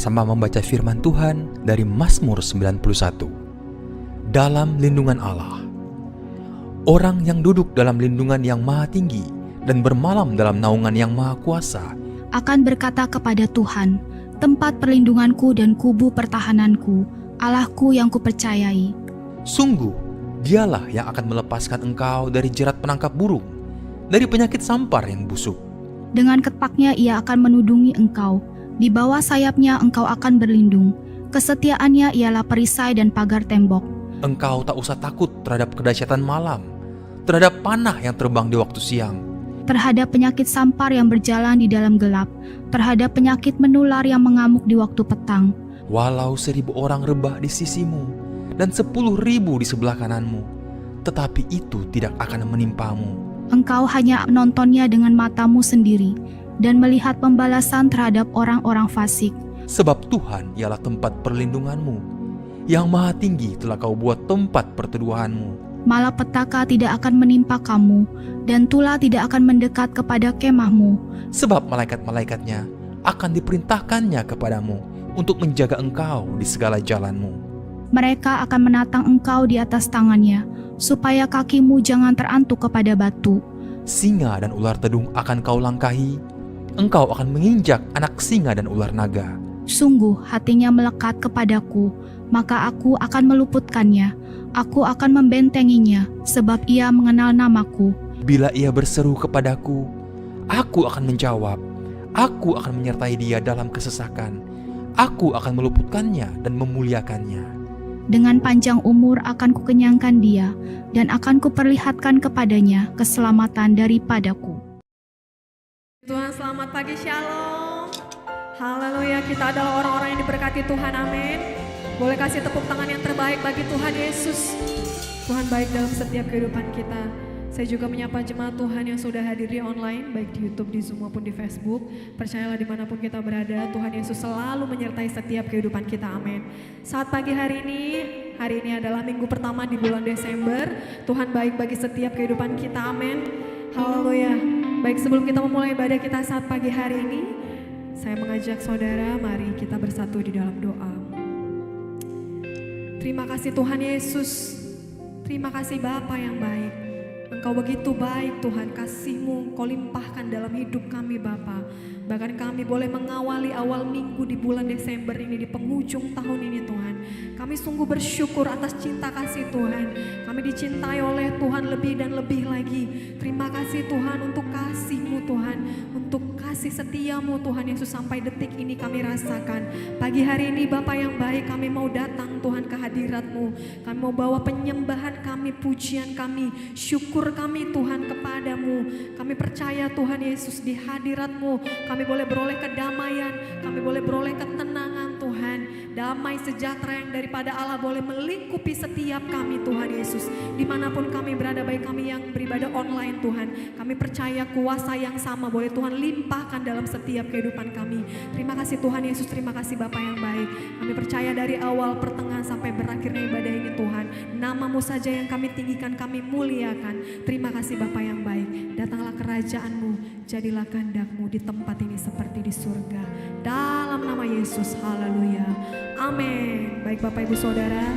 bersama membaca firman Tuhan dari Mazmur 91. Dalam lindungan Allah. Orang yang duduk dalam lindungan yang maha tinggi dan bermalam dalam naungan yang maha kuasa akan berkata kepada Tuhan, tempat perlindunganku dan kubu pertahananku, Allahku yang kupercayai. Sungguh, dialah yang akan melepaskan engkau dari jerat penangkap burung, dari penyakit sampar yang busuk. Dengan ketpaknya ia akan menudungi engkau, di bawah sayapnya engkau akan berlindung. Kesetiaannya ialah perisai dan pagar tembok. Engkau tak usah takut terhadap kedahsyatan malam, terhadap panah yang terbang di waktu siang, terhadap penyakit sampar yang berjalan di dalam gelap, terhadap penyakit menular yang mengamuk di waktu petang. Walau 1.000 orang rebah di sisimu dan 10.000 di sebelah kananmu, tetapi itu tidak akan menimpamu. Engkau hanya menontonnya dengan matamu sendiri dan melihat pembalasan terhadap orang-orang fasik. Sebab Tuhan ialah tempat perlindunganmu, yang maha tinggi telah kau buat tempat perteduhanmu. Malapetaka tidak akan menimpa kamu, dan tulah tidak akan mendekat kepada kemahmu. Sebab malaikat-malaikatnya akan diperintahkannya kepadamu untuk menjaga engkau di segala jalanmu. Mereka akan menatang engkau di atas tangannya, supaya kakimu jangan terantuk kepada batu. Singa dan ular tedung akan kau langkahi, engkau akan menginjak anak singa dan ular naga. Sungguh hatinya melekat kepadaku, maka aku akan meluputkannya. Aku akan membentenginya, sebab ia mengenal namaku. Bila ia berseru kepadaku, aku akan menjawab. Aku akan menyertai dia dalam kesesakan. Aku akan meluputkannya dan memuliakannya. Dengan panjang umur akan kukenyangkan dia, dan akan kuperlihatkan kepadanya keselamatan daripadaku. Tuhan, selamat pagi, shalom. Haleluya, kita adalah orang-orang yang diberkati Tuhan, amin. Boleh kasih tepuk tangan yang terbaik bagi Tuhan Yesus. Tuhan baik dalam setiap kehidupan kita. Saya juga menyapa jemaat Tuhan yang sudah hadir di online, baik di YouTube, di Zoom maupun di Facebook. Percayalah dimanapun kita berada, Tuhan Yesus selalu menyertai setiap kehidupan kita, amin. Saat pagi hari ini adalah minggu pertama di bulan Desember. Tuhan baik bagi setiap kehidupan kita, amin. Haleluya. Baik, sebelum kita memulai ibadah kita saat pagi hari ini, saya mengajak saudara, mari kita bersatu di dalam doa. Terima kasih Tuhan Yesus, terima kasih Bapa yang baik. Engkau begitu baik Tuhan, kasih-Mu Engkau limpahkan dalam hidup kami Bapa. Bahkan kami boleh mengawali awal minggu di bulan Desember ini, di penghujung tahun ini Tuhan. Kami sungguh bersyukur atas cinta kasih Tuhan. Kami dicintai oleh Tuhan lebih dan lebih lagi. Terima kasih Tuhan untuk kasih-Mu Tuhan, untuk kasih setia-Mu Tuhan Yesus sampai detik ini kami rasakan. Pagi hari ini Bapa yang baik, kami mau datang Tuhan ke hadirat-Mu. Kami mau bawa penyembahan kami, pujian kami, syukur kami Tuhan kepadamu. Kami percaya Tuhan Yesus di hadirat-Mu kami boleh beroleh kedamaian, kami boleh beroleh ketenangan Tuhan. Damai sejahtera yang daripada Allah boleh melingkupi setiap kami Tuhan Yesus. Dimanapun kami berada, baik kami yang beribadah online Tuhan, kami percaya kuasa yang sama boleh Tuhan limpahkan dalam setiap kehidupan kami. Terima kasih Tuhan Yesus, terima kasih Bapa yang baik. Kami percaya dari awal, pertengahan sampai berakhirnya ibadah ini Tuhan, nama-Mu saja yang kami tinggikan, kami muliakan. Terima kasih Bapa yang baik. Datanglah kerajaan-Mu, jadilah kehendak-Mu di tempat ini seperti di surga. Dalam nama Yesus, haleluya. Amin. Baik Bapak Ibu Saudara,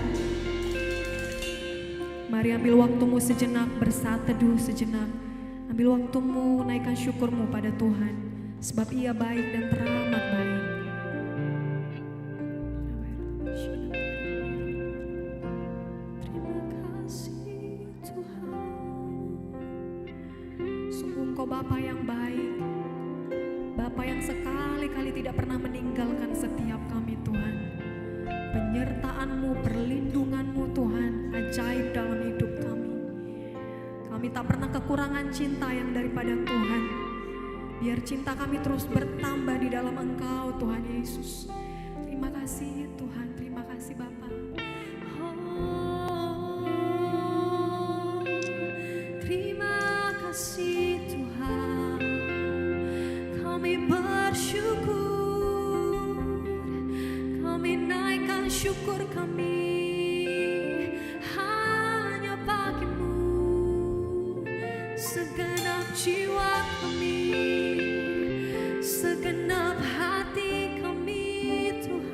mari ambil waktumu sejenak, bersaat teduh sejenak. Ambil waktumu, naikkan syukurmu pada Tuhan, sebab Ia baik dan teramat baik. Terima kasih Tuhan. Sungguh Engkau Bapa yang baik, Bapa yang sekali-kali tidak pernah meninggalkan setiap kami Tuhan. Penyertaan-Mu, perlindungan-Mu Tuhan, ajaib dalam hidup kami. Kami tak pernah kekurangan cinta yang daripada Tuhan. Biar cinta kami terus bertambah di dalam Engkau Tuhan Yesus. Terima kasih Tuhan, terima kasih Bapa. Terima kasih Tuhan, kami bersyukur, kami naikkan syukur kami hanya bagi-Mu. Segenap jiwa kami, segenap hati kami Tuhan.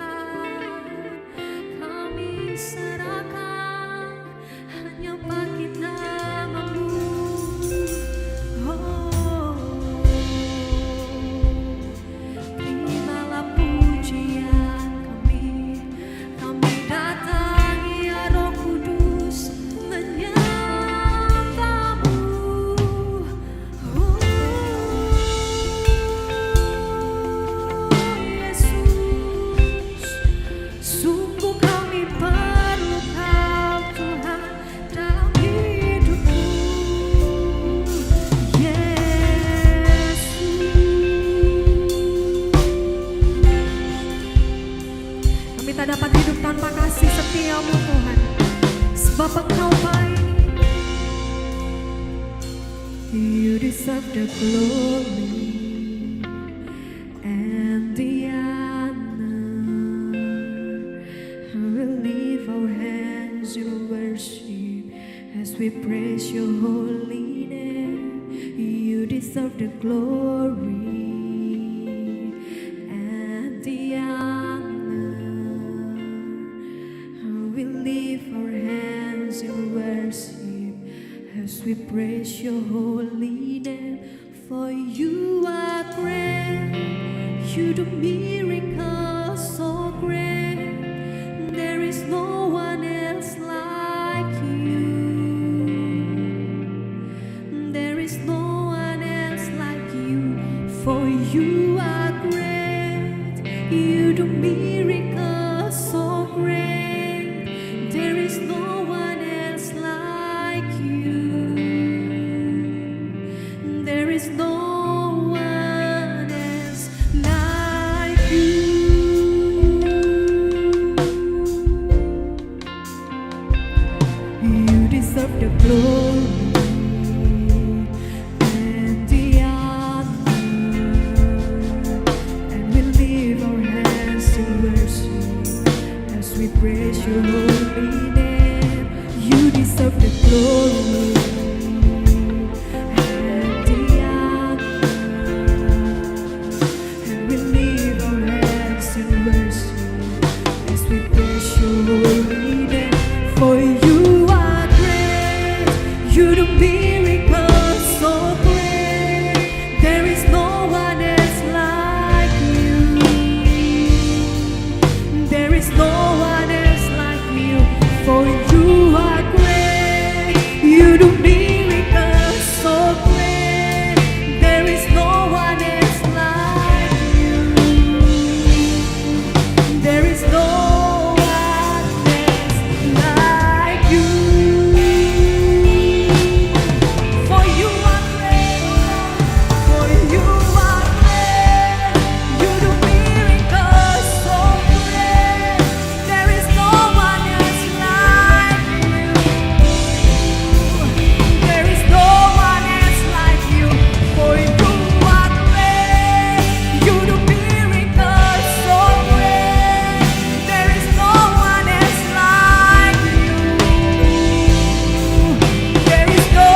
Engkau baik. You deserve the glory and the honor. I will lift our hands in worship as we praise your holy name. You deserve the glory and the honor. I will lift our hands in worship as we praise your holy name. For you are great, you do miracles so great. There is no one else like you. There is no one else like you. For you are great, you do miracles so great. There is no one else like you. There is no one else like you. You deserve the glory and the honor, and we lift our hands to worship as we praise your holy name. You deserve the glory and the honor, and we lift our hands to worship as we praise your holy name. For you are great, you do miracles so great. There is no one else like you. There is no one else like you. For you are great, you do miracles so great. There is no one else like you. There is no one else like you. For you are great, for you are great. You do miracles so great. There is no one else like you. There is no one else like you. For you are great, you do miracles so great. There is no one else like you. There is no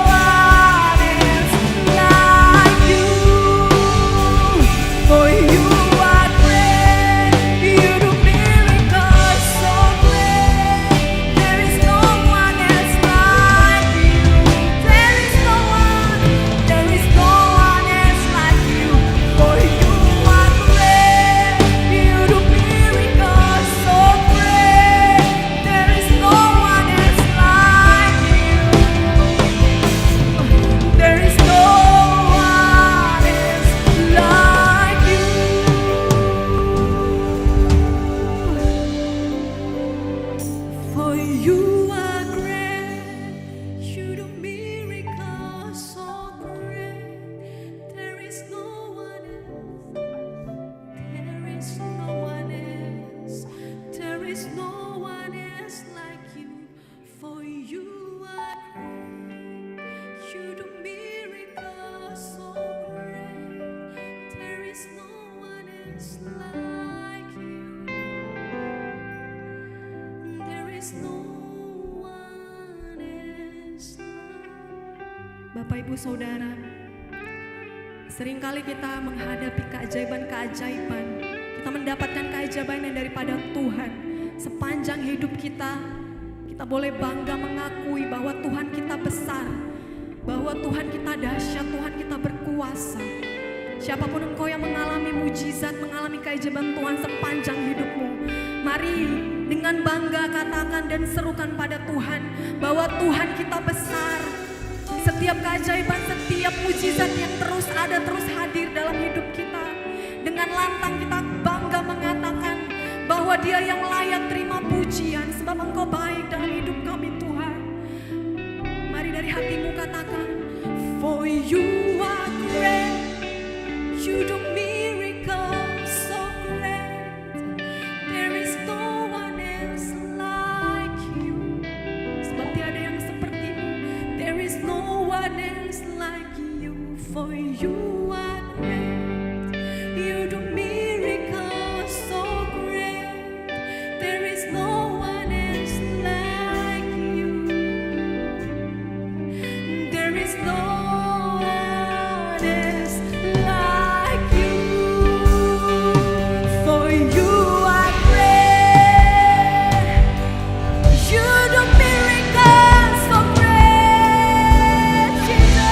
one else like you. For you are great, you do miracles so great. There is no one else like you. There is no one else like you. For you are great, you do miracles so great. There is no one else like you. There is no one else like you. For you are great, you do miracles so great. There is no one else. There is no one else. There is no one else like you. For you are great, you do miracles so great. There is no one else like you. There is no one else like. Bapak Ibu Saudara, seringkali kita menghadapi keajaiban-keajaiban. Kita mendapatkan keajaiban yang daripada Tuhan. Sepanjang hidup kita boleh bangga mengakui bahwa Tuhan kita besar, bahwa Tuhan kita dahsyat, Tuhan kita berkuasa. Siapapun engkau yang mengalami mujizat, mengalami keajaiban Tuhan sepanjang hidupmu, mari dengan bangga katakan dan serukan pada Tuhan bahwa Tuhan kita besar. Setiap keajaiban, setiap mujizat yang terus ada, terus hadir dalam hidup kita. Dengan lantang kita bangga mengatakan bahwa Dia yang layak terima pujian, sebab Engkau baik dalam hidup kami Tuhan. Mari dari hatimu katakan, for you are great, you do miracles so great. There is no one else like you. one else like you, for you are great. You do miracles so great. There is no one else like you. There is no one else like you. For you are great. You do miracles so great, Jesus.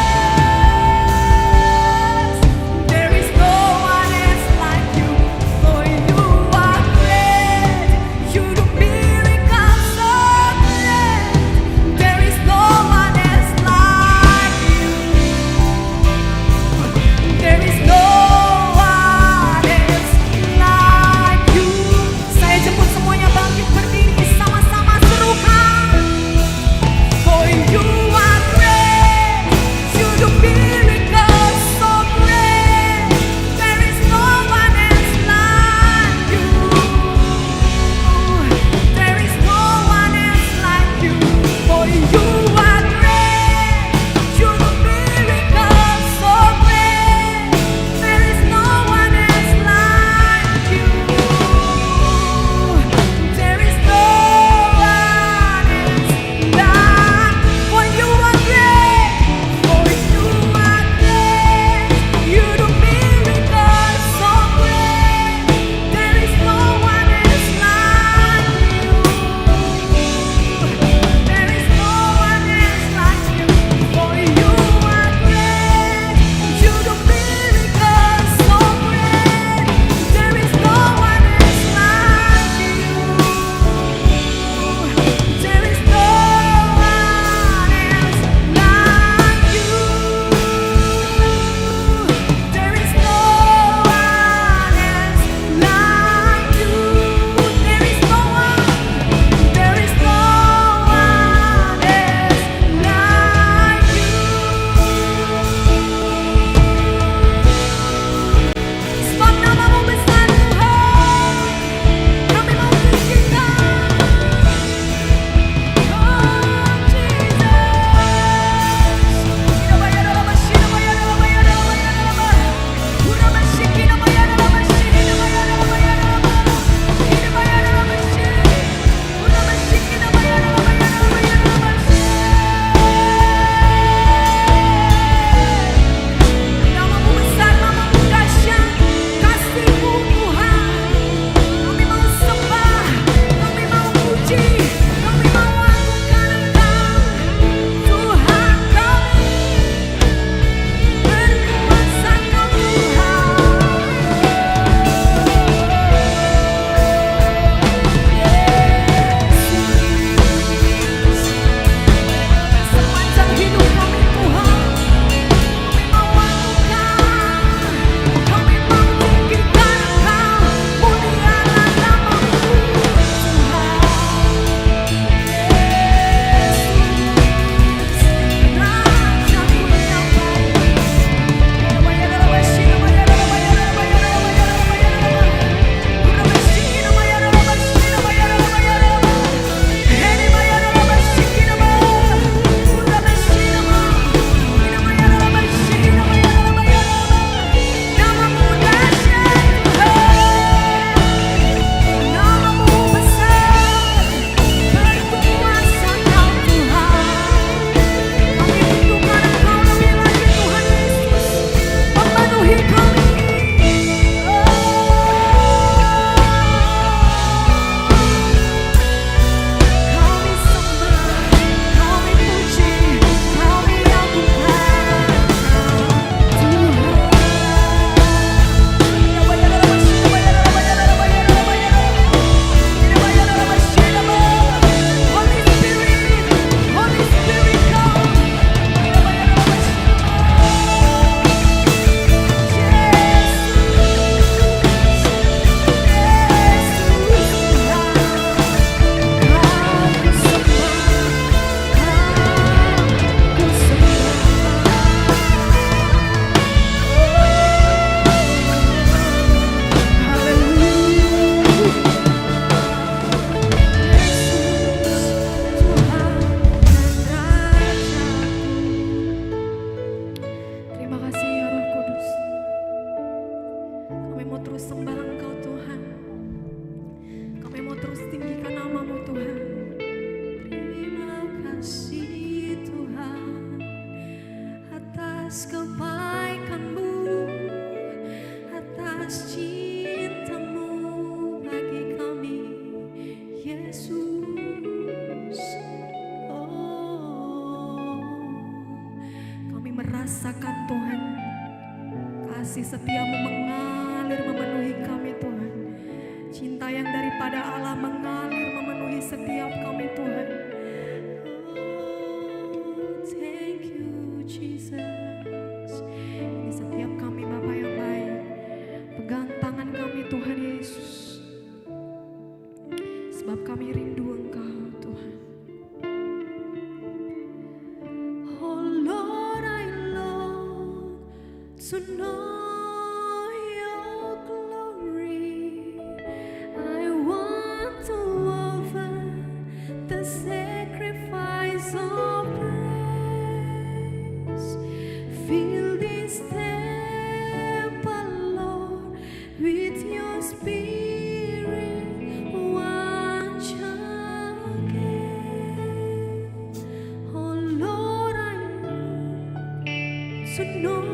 atas kebaikan-Mu, atas cinta-Mu bagi kami, Yesus. Oh, kami merasakan Tuhan, kasih setia-Mu mengalir memenuhi kami Tuhan. Cinta yang daripada Allah mengalir memenuhi setiap kami Tuhan. Oh, thank you Jesus. Ini setiap kami Bapa yang baik. Pegang tangan kami Tuhan Yesus. Sebab kami rindu Engkau Tuhan. Oh Lord, I long to know Your glory. I want to offer the sacrifice of praise. Fill this temple, Lord, with Your Spirit once again. Oh Lord, I want to know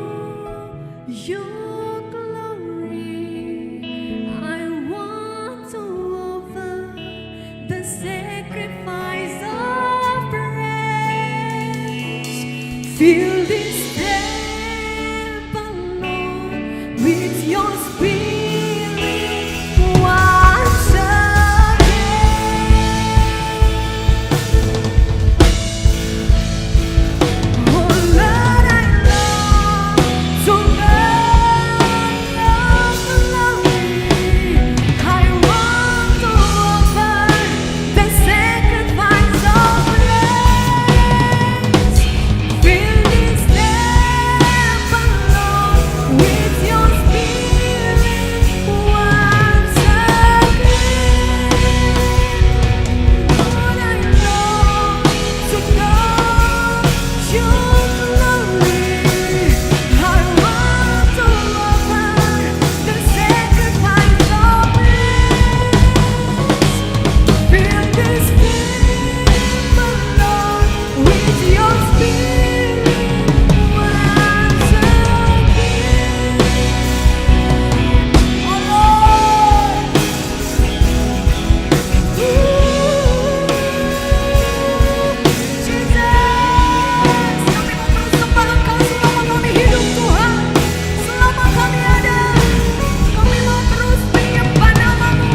Your glory. I want to offer the sacrifice of praise. Fill this temple, Lord, with Your Spirit once again. Oh Lord, I long to know Your glory. I want to offer the sacrifice of praise. Fill this temple, Lord, with Your Spirit once again. Lord, I long to know Your glory. I want to offer the sacrifice of praise. Fill this temple, Lord, with Your Spirit once again. Oh Lord, Jesus, kami mau bersembah Engkau selama kami hidup Tuhan. Selama kami ada, kami mau terus menyembah nama-Mu.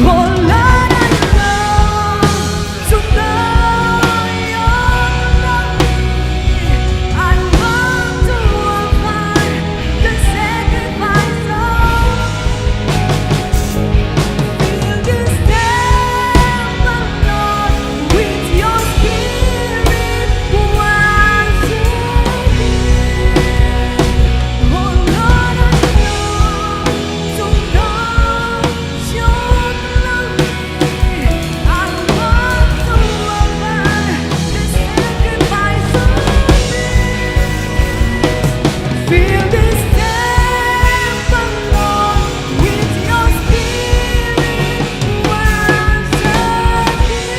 Oh Lord, I long to know Your glory. I want to offer the sacrifice of Fill this temple, Lord, with Your Spirit once again. Oh Lord, I long to know Your glory. I want to offer the sacrifice of praise. Fill this temple, Lord, with Your Spirit once again.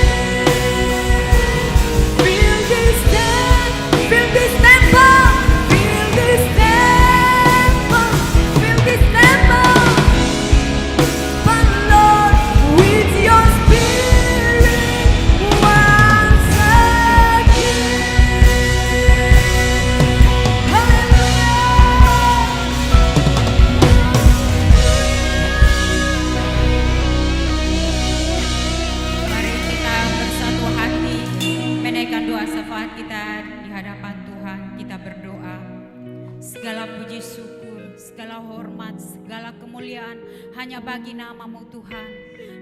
Fill this temple, fill this temple, fill this temple, fill this temple, but Lord, with Your Spirit once again. Mari kita bersatu hati menaikkan doa syafaat kita di hadapan Tuhan. Kita berdoa. Segala puji syukur, segala hormat, segala kemuliaan hanya bagi nama-Mu Tuhan.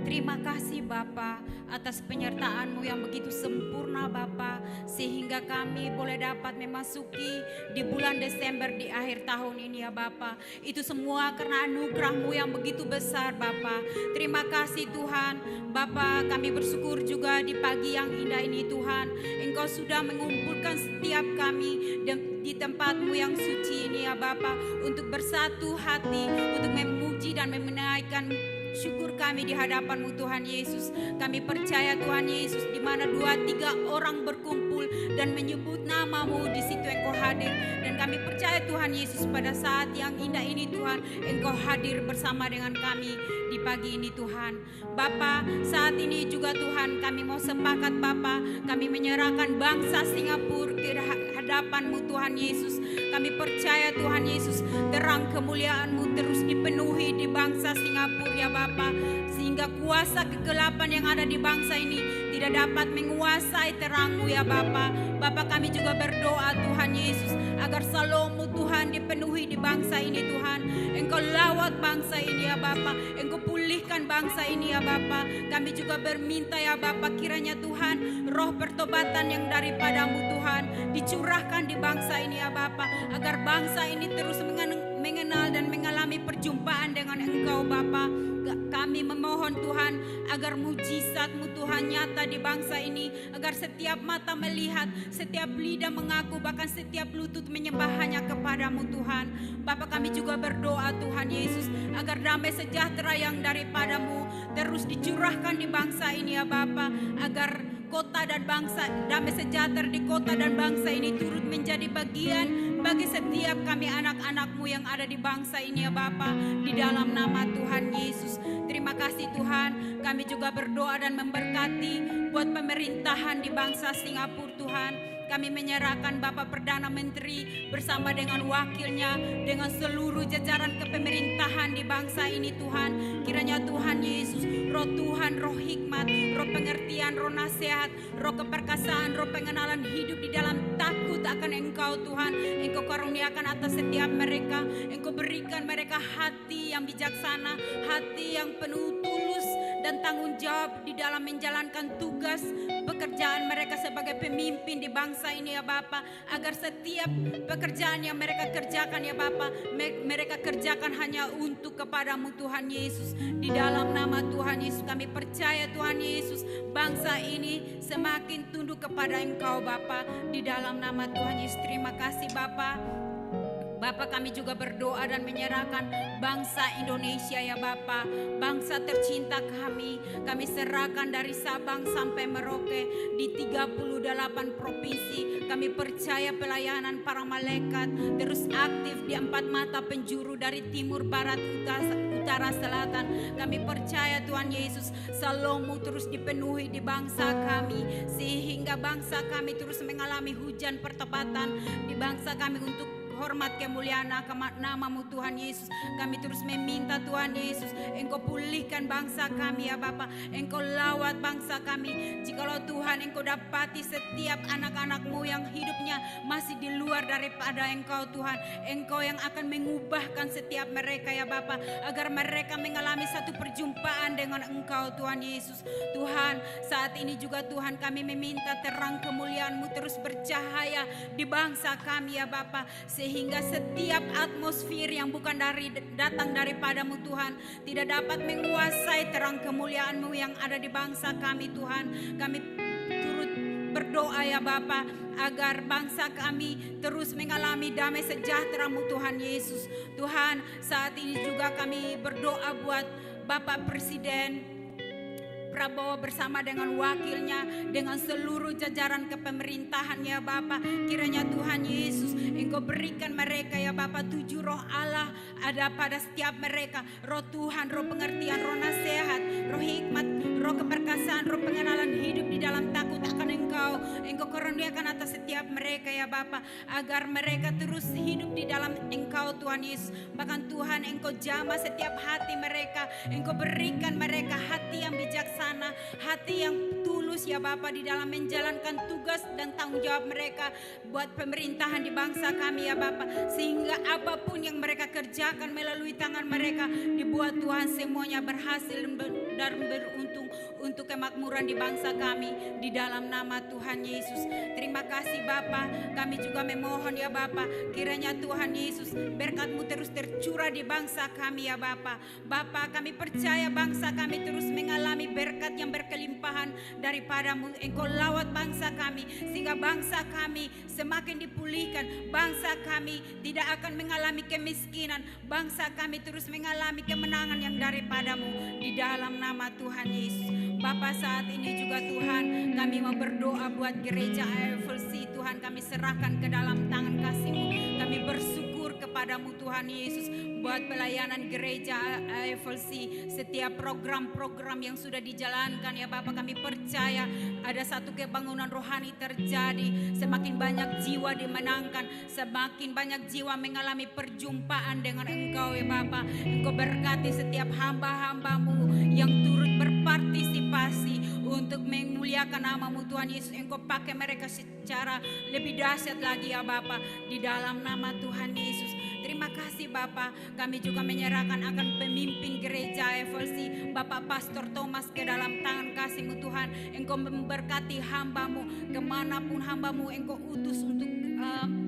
Terima kasih Bapa atas penyertaan-Mu yang begitu sempurna Bapa, sehingga kami boleh dapat memasuki di bulan Desember di akhir tahun ini ya Bapa. Itu semua karena anugerah-Mu yang begitu besar Bapa. Terima kasih Tuhan. Bapa, kami bersyukur juga di pagi yang indah ini Tuhan, Engkau sudah mengumpulkan setiap kami di tempat-Mu yang suci ini ya Bapa, untuk bersatu hati, untuk memuji dan menaikkan syukur kami di hadapan-Mu Tuhan Yesus. Kami percaya Tuhan Yesus, di mana 2-3 orang berkumpul dan menyebut nama-Mu, di situ Engkau hadir. Dan kami percaya Tuhan Yesus, pada saat yang indah ini Tuhan, Engkau hadir bersama dengan kami di pagi ini Tuhan. Bapa, saat ini juga Tuhan, kami mau sepakat Bapa, kami menyerahkan bangsa Singapura ke hadapan-Mu Tuhan Yesus. Kami percaya Tuhan Yesus, terang kemuliaan-Mu terus dipenuhi di bangsa Singapura ya Bapa, sehingga kuasa kegelapan yang ada di bangsa ini tidak dapat menguasai terang-Mu ya Bapa. Bapa, kami juga berdoa Tuhan Yesus, agar Shalom-Mu Tuhan dipenuhi di bangsa ini Tuhan. Engkau lawat bangsa ini ya Bapa, Engkau pulihkan bangsa ini ya Bapa. Kami juga berminta ya Bapa, kiranya Tuhan roh pertobatan yang daripada-Mu Tuhan dicurahkan di bangsa ini ya Bapa, agar bangsa ini terus mengenal dan mengalami perjumpaan dengan Engkau Bapa. Kami memohon Tuhan, agar mujizat-Mu Tuhan nyata di bangsa ini, agar setiap mata melihat, setiap lidah mengaku, bahkan setiap lutut menyembah hanya kepada-Mu Tuhan. Bapa, kami juga berdoa Tuhan Yesus, agar damai sejahtera yang daripada-Mu terus dicurahkan di bangsa ini ya Bapa, agar kota dan bangsa, damai sejahtera di kota dan bangsa ini turut menjadi bagian bagi setiap kami anak-anak-Mu yang ada di bangsa ini ya Bapa, di dalam nama Tuhan Yesus. Terima kasih Tuhan, kami juga berdoa dan memberkati buat pemerintahan di bangsa Singapura Tuhan. Kami menyerahkan Bapak Perdana Menteri bersama dengan wakilnya, dengan seluruh jajaran kepemerintahan di bangsa ini Tuhan. Kiranya Tuhan Yesus, roh Tuhan, roh hikmat, roh pengertian, roh nasihat, roh keperkasaan, roh pengenalan hidup di dalam takut akan Engkau Tuhan, Engkau karuniakan atas setiap mereka. Engkau berikan mereka hati yang bijaksana, hati yang penuh tulus dan tanggung jawab di dalam menjalankan tugas pekerjaan mereka sebagai pemimpin di bangsa ini ya Bapa, agar setiap pekerjaan yang mereka kerjakan ya Bapa, mereka kerjakan hanya untuk kepada-Mu Tuhan Yesus. Di dalam nama Tuhan Yesus kami percaya Tuhan Yesus, bangsa ini semakin tunduk kepada Engkau Bapa. Di dalam nama Tuhan Yesus, terima kasih Bapa. Bapa, kami juga berdoa dan menyerahkan bangsa Indonesia ya Bapa, bangsa tercinta kami serahkan dari Sabang sampai Merauke di 38 provinsi. Kami percaya pelayanan para malaikat terus aktif di 4 mata penjuru, dari timur, barat, utara, selatan. Kami percaya Tuhan Yesus, Shalom-Mu terus dipenuhi di bangsa kami, sehingga bangsa kami terus mengalami hujan pertobatan di bangsa kami. Untuk hormat kemuliaan nama-Mu Tuhan Yesus, kami terus meminta Tuhan Yesus, Engkau pulihkan bangsa kami ya Bapa, Engkau lawat bangsa kami. Jikalau Tuhan Engkau dapati setiap anak-anak-Mu yang hidupnya masih di luar daripada Engkau Tuhan, Engkau yang akan mengubahkan setiap mereka ya Bapa, agar mereka mengalami satu perjumpaan dengan Engkau Tuhan Yesus. Tuhan, saat ini juga Tuhan kami meminta terang kemuliaan-Mu terus bercahaya di bangsa kami ya Bapa, sehingga setiap atmosfer yang bukan datang daripada-Mu Tuhan tidak dapat menguasai terang kemuliaan-Mu yang ada di bangsa kami Tuhan. Kami turut berdoa ya Bapa, agar bangsa kami terus mengalami damai sejahtera-Mu Tuhan Yesus. Tuhan, saat ini juga kami berdoa buat Bapak Presiden Prabowo bersama dengan wakilnya, dengan seluruh jajaran kepemerintahan ya Bapa. Kiranya Tuhan Yesus, Engkau berikan mereka ya Bapa 7 roh Allah ada pada setiap mereka. Roh Tuhan, roh pengertian, roh nasihat, roh hikmat, roh keperkasaan, roh pengenalan hidup di dalam takut akan Engkau. Engkau karuniakan atas setiap mereka ya Bapa, agar mereka terus hidup di dalam Engkau Tuhan Yesus. Bahkan Tuhan, Engkau jamah setiap hati mereka, Engkau berikan mereka hati yang bijaksana, hati yang tulus ya Bapa, di dalam menjalankan tugas dan tanggung jawab mereka buat pemerintahan di bangsa kami ya Bapa, sehingga apapun yang mereka kerjakan melalui tangan mereka dibuat Tuhan semuanya berhasil dan beruntung untuk kemakmuran di bangsa kami di dalam nama Tuhan Yesus. Terima kasih Bapa, kami juga memohon ya Bapa, kiranya Tuhan Yesus berkat-Mu terus tercurah di bangsa kami ya Bapa. Bapa, kami percaya bangsa kami terus mengalami berkat yang berkelimpahan daripada-Mu. Engkau lawat bangsa kami sehingga bangsa kami semakin dipulihkan, bangsa kami tidak akan mengalami kemiskinan, bangsa kami terus mengalami kemenangan yang daripada-Mu di dalam nama Tuhan Yesus. Bapa, saat ini juga Tuhan kami mau berdoa buat gereja AFLC. Tuhan, kami serahkan ke dalam tangan kasih-Mu. Kami bersyukur kepada-Mu Tuhan Yesus buat pelayanan gereja AFLC, setiap program-program yang sudah dijalankan ya Bapak. Kami percaya ada satu kebangunan rohani terjadi, semakin banyak jiwa dimenangkan, semakin banyak jiwa mengalami perjumpaan dengan Engkau ya Bapak. Engkau berkati setiap hamba-hamba-Mu yang turut berpartisipasi untuk memuliakan nama-Mu Tuhan Yesus. Engkau pakai mereka secara lebih dahsyat lagi ya Bapak, di dalam nama Tuhan Yesus. Terima kasih Bapak, kami juga menyerahkan akan pemimpin gereja AFLC, Bapak Pastor Thomas, ke dalam tangan kasih-Mu Tuhan. Engkau memberkati hamba-Mu, kemanapun hamba-Mu Engkau utus untuk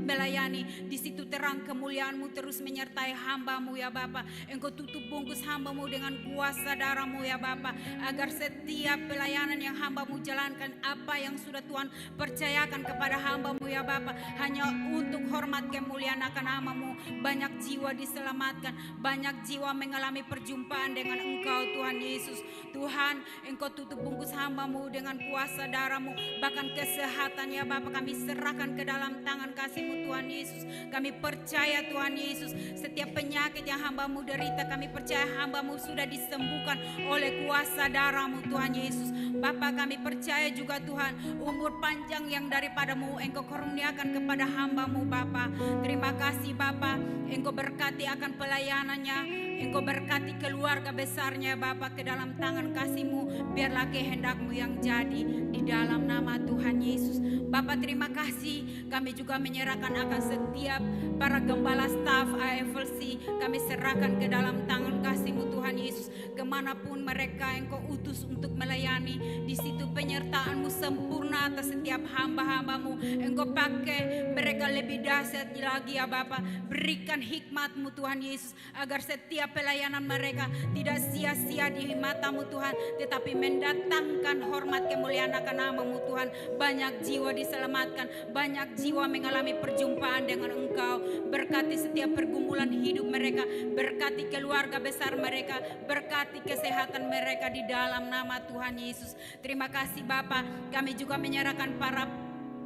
melayani, di situ terang kemuliaan-Mu terus menyertai hamba-Mu ya Bapa. Engkau tutup bungkus hamba-Mu dengan kuasa darah-Mu ya Bapa, agar setiap pelayanan yang hamba-Mu jalankan, apa yang sudah Tuhan percayakan kepada hamba-Mu ya Bapa, hanya untuk hormat kemuliaan akan nama-Mu. Banyak jiwa diselamatkan, banyak jiwa mengalami perjumpaan dengan Engkau Tuhan Yesus. Tuhan, Engkau tutup bungkus hamba-Mu dengan kuasa darah-Mu, bahkan kesehatan ya Bapa kami serahkan ke dalam tangan kasih-Mu Tuhan Yesus. Kami percaya Tuhan Yesus, setiap penyakit yang hamba-Mu derita, kami percaya hamba-Mu sudah disembuhkan oleh kuasa darah-Mu Tuhan Yesus. Bapa, kami percaya juga Tuhan, umur panjang yang daripada-Mu Engkau kurniakan kepada hamba-Mu Bapa. Terima kasih Bapa, Engkau berkati akan pelayanannya, Engkau berkati keluarga besarnya Bapa, ke dalam tangan kasih-Mu, biarlah kehendak-Mu yang jadi di dalam nama Tuhan Yesus. Bapa, terima kasih, kami juga menyerahkan akan setiap para gembala staf AFLC, kami serahkan ke dalam tangan kasih-Mu Tuhan Yesus. Kemanapun mereka Engkau utus untuk melayani, di situ penyertaan-Mu sempurna atas setiap hamba-hamba-Mu. Engkau pakai mereka lebih dahsyat lagi ya Bapa. Berikan hikmat-Mu Tuhan Yesus, agar setiap pelayanan mereka tidak sia-sia di mata-Mu Tuhan, tetapi mendatangkan hormat kemuliaan akan nama-Mu Tuhan. Banyak jiwa diselamatkan, banyak jiwa mengalami perjumpaan dengan Engkau. Berkati setiap pergumulan hidup mereka, berkati keluarga besar mereka, berkati kesehatan mereka di dalam nama Tuhan Yesus. Terima kasih Bapa, kami juga menyerahkan para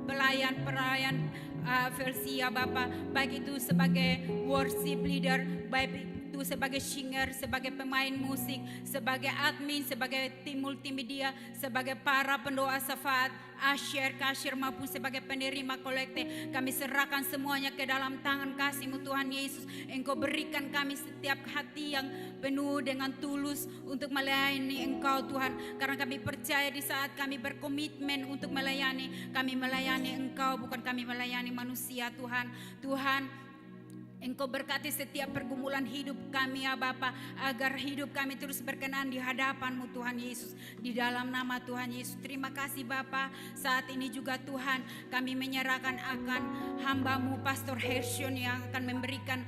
pelayan versi ya Bapa, baik itu sebagai worship leader, baik itu sebagai singer, sebagai pemain musik, sebagai admin, sebagai tim multimedia, sebagai para pendoa syafaat, asyir, kasir maupun sebagai penerima kolekte. Kami serahkan semuanya ke dalam tangan kasih-Mu Tuhan Yesus. Engkau berikan kami setiap hati yang penuh dengan tulus untuk melayani Engkau Tuhan, karena kami percaya di saat kami berkomitmen untuk melayani, kami melayani Engkau, bukan kami melayani manusia Tuhan. Tuhan, Engkau berkati setiap pergumulan hidup kami ya Bapa, agar hidup kami terus berkenan di hadapan-Mu Tuhan Yesus, di dalam nama Tuhan Yesus. Terima kasih Bapa. Saat ini juga Tuhan, kami menyerahkan akan hamba-Mu Pastor Hershon yang akan memberikan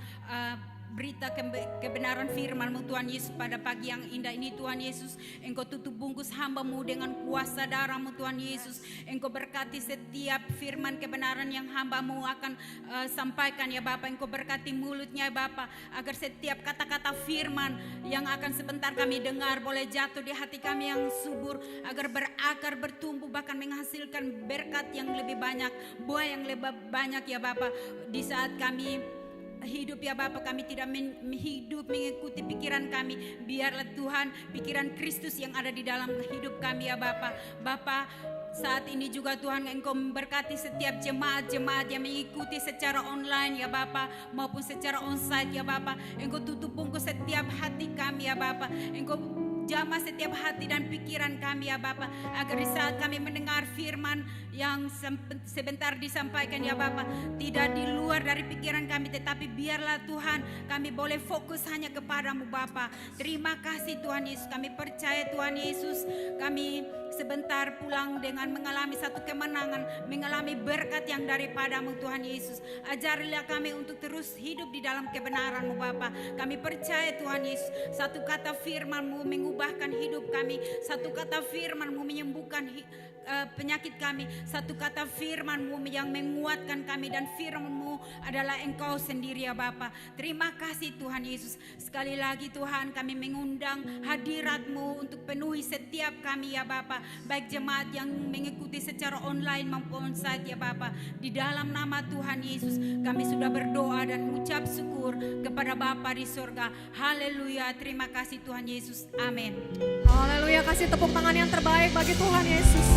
berita kebenaran firman-Mu Tuhan Yesus pada pagi yang indah ini Tuhan Yesus. Engkau tutup bungkus hamba-Mu dengan kuasa darah-Mu Tuhan Yesus. Engkau berkati setiap firman kebenaran yang hamba-Mu akan sampaikan ya Bapa. Engkau berkati mulutnya ya Bapa, agar setiap kata-kata firman yang akan sebentar kami dengar boleh jatuh di hati kami yang subur, agar berakar, bertumbuh, bahkan menghasilkan berkat yang lebih banyak, buah yang lebih banyak ya Bapa. Di saat kami hidup ya Bapa, kami tidak hidup mengikuti pikiran kami. Biarlah Tuhan pikiran Kristus yang ada di dalam hidup kami ya Bapa. Bapa, saat ini juga Tuhan Engkau memberkati setiap jemaat-jemaat yang mengikuti secara online ya Bapa, maupun secara onsite ya Bapa. Engkau tutup bungkus setiap hati kami ya Bapa. Engkau jamah setiap hati dan pikiran kami ya Bapa, agar di saat kami mendengar firman yang sebentar disampaikan ya Bapa, tidak di luar dari pikiran kami, tetapi biarlah Tuhan kami boleh fokus hanya kepadamu Bapa. Terima kasih Tuhan Yesus, kami percaya Tuhan Yesus, kami sebentar pulang dengan mengalami satu kemenangan, mengalami berkat yang daripadamu Tuhan Yesus. Ajarilah kami untuk terus hidup di dalam kebenaran-Mu Bapa. Kami percaya Tuhan Yesus, satu kata firman-Mu mengubahkan hidup kami, satu kata firman-Mu menyembuhkan penyakit kami, satu kata firman-Mu yang menguatkan kami, dan firman-Mu adalah Engkau sendiri ya Bapa. Terima kasih Tuhan Yesus. Sekali lagi Tuhan, kami mengundang hadirat-Mu untuk penuhi setiap kami ya Bapa, baik jemaat yang mengikuti secara online maupun onsite ya Bapa. Di dalam nama Tuhan Yesus kami sudah berdoa dan mengucap syukur kepada Bapa di surga. Haleluya, terima kasih Tuhan Yesus, amin. Haleluya, kasih tepuk tangan yang terbaik bagi Tuhan Yesus.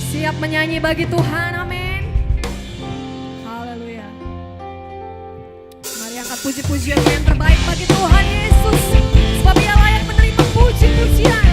Siap menyanyi bagi Tuhan, amin. Haleluya. Mari angkat puji-pujian yang terbaik bagi Tuhan Yesus, sebab Ia layak menerima puji-pujian.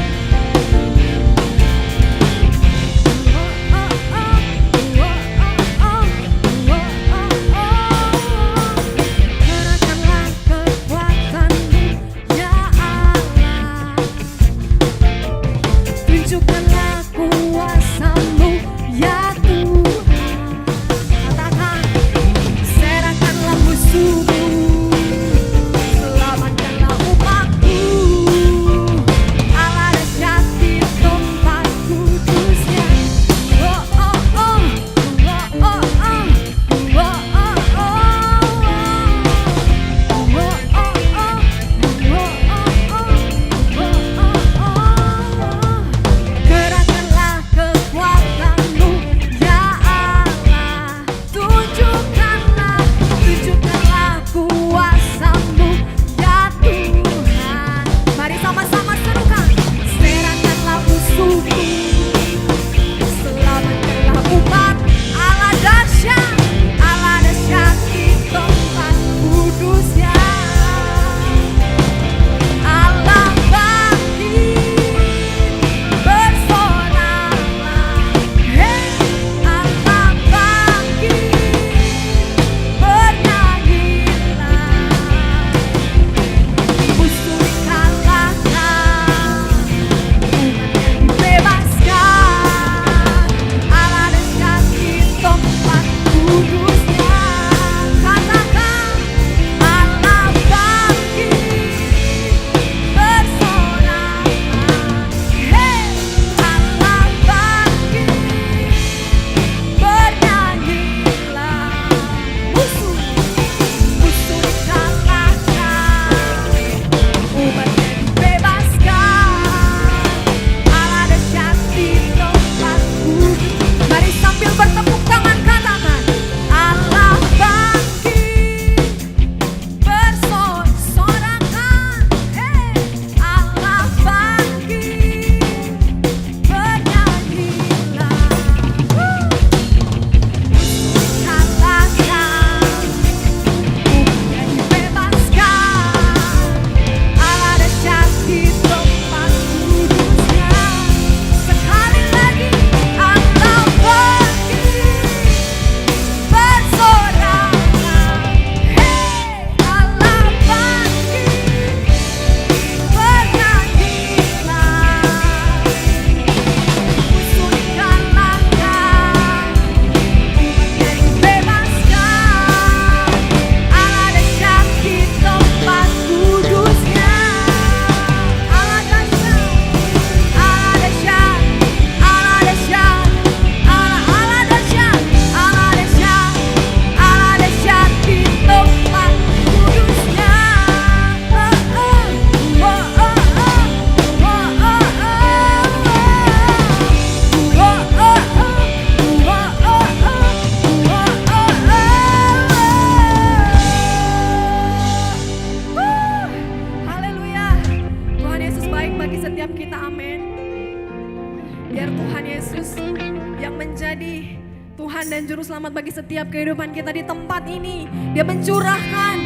Tuhan dan Juru Selamat bagi setiap kehidupan kita di tempat ini. Dia mencurahkan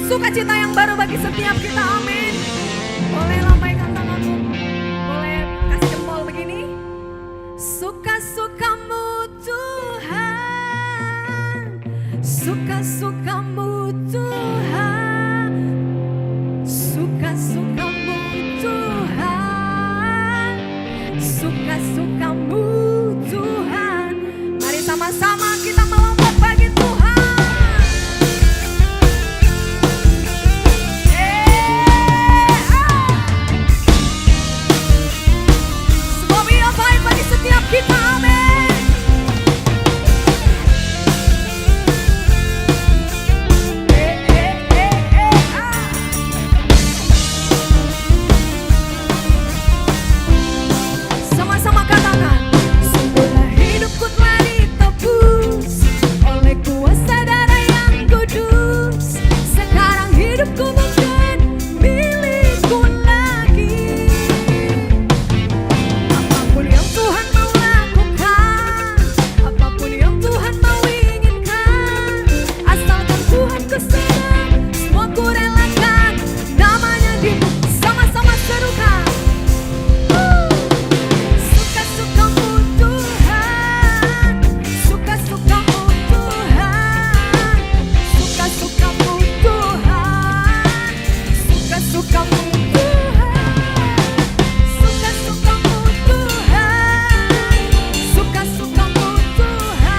sukacita yang baru bagi setiap kita, amin. Boleh lambaikan tanganmu, boleh kasih jempol begini. Suka-sukamu Tuhan, suka-sukamu Tuhan, suka-sukamu Tuhan, suka-sukamu Tuhan. Mari sama-sama kita melompat bagi Tuhan. Sebab Ia baik bagi setiap kita, amin. Sama-sama katakan, sungguhlah hidupku telah ditebus oleh kuasa darah yang kudus. Sekarang hidupku bukan milikku lagi. Apapun yang Tuhan mau lakukan, apapun yang Tuhan mau inginkan, asalkan Tuhan kesenang, semua ku relakan. Namanya di sama-sama serukan. Suka-sukamu Tuhan, suka-sukamu Tuhan, suka-sukamu Tuhan, suka-sukamu Tuhan, suka-sukamu Tuhan, suka-sukamu Tuhan,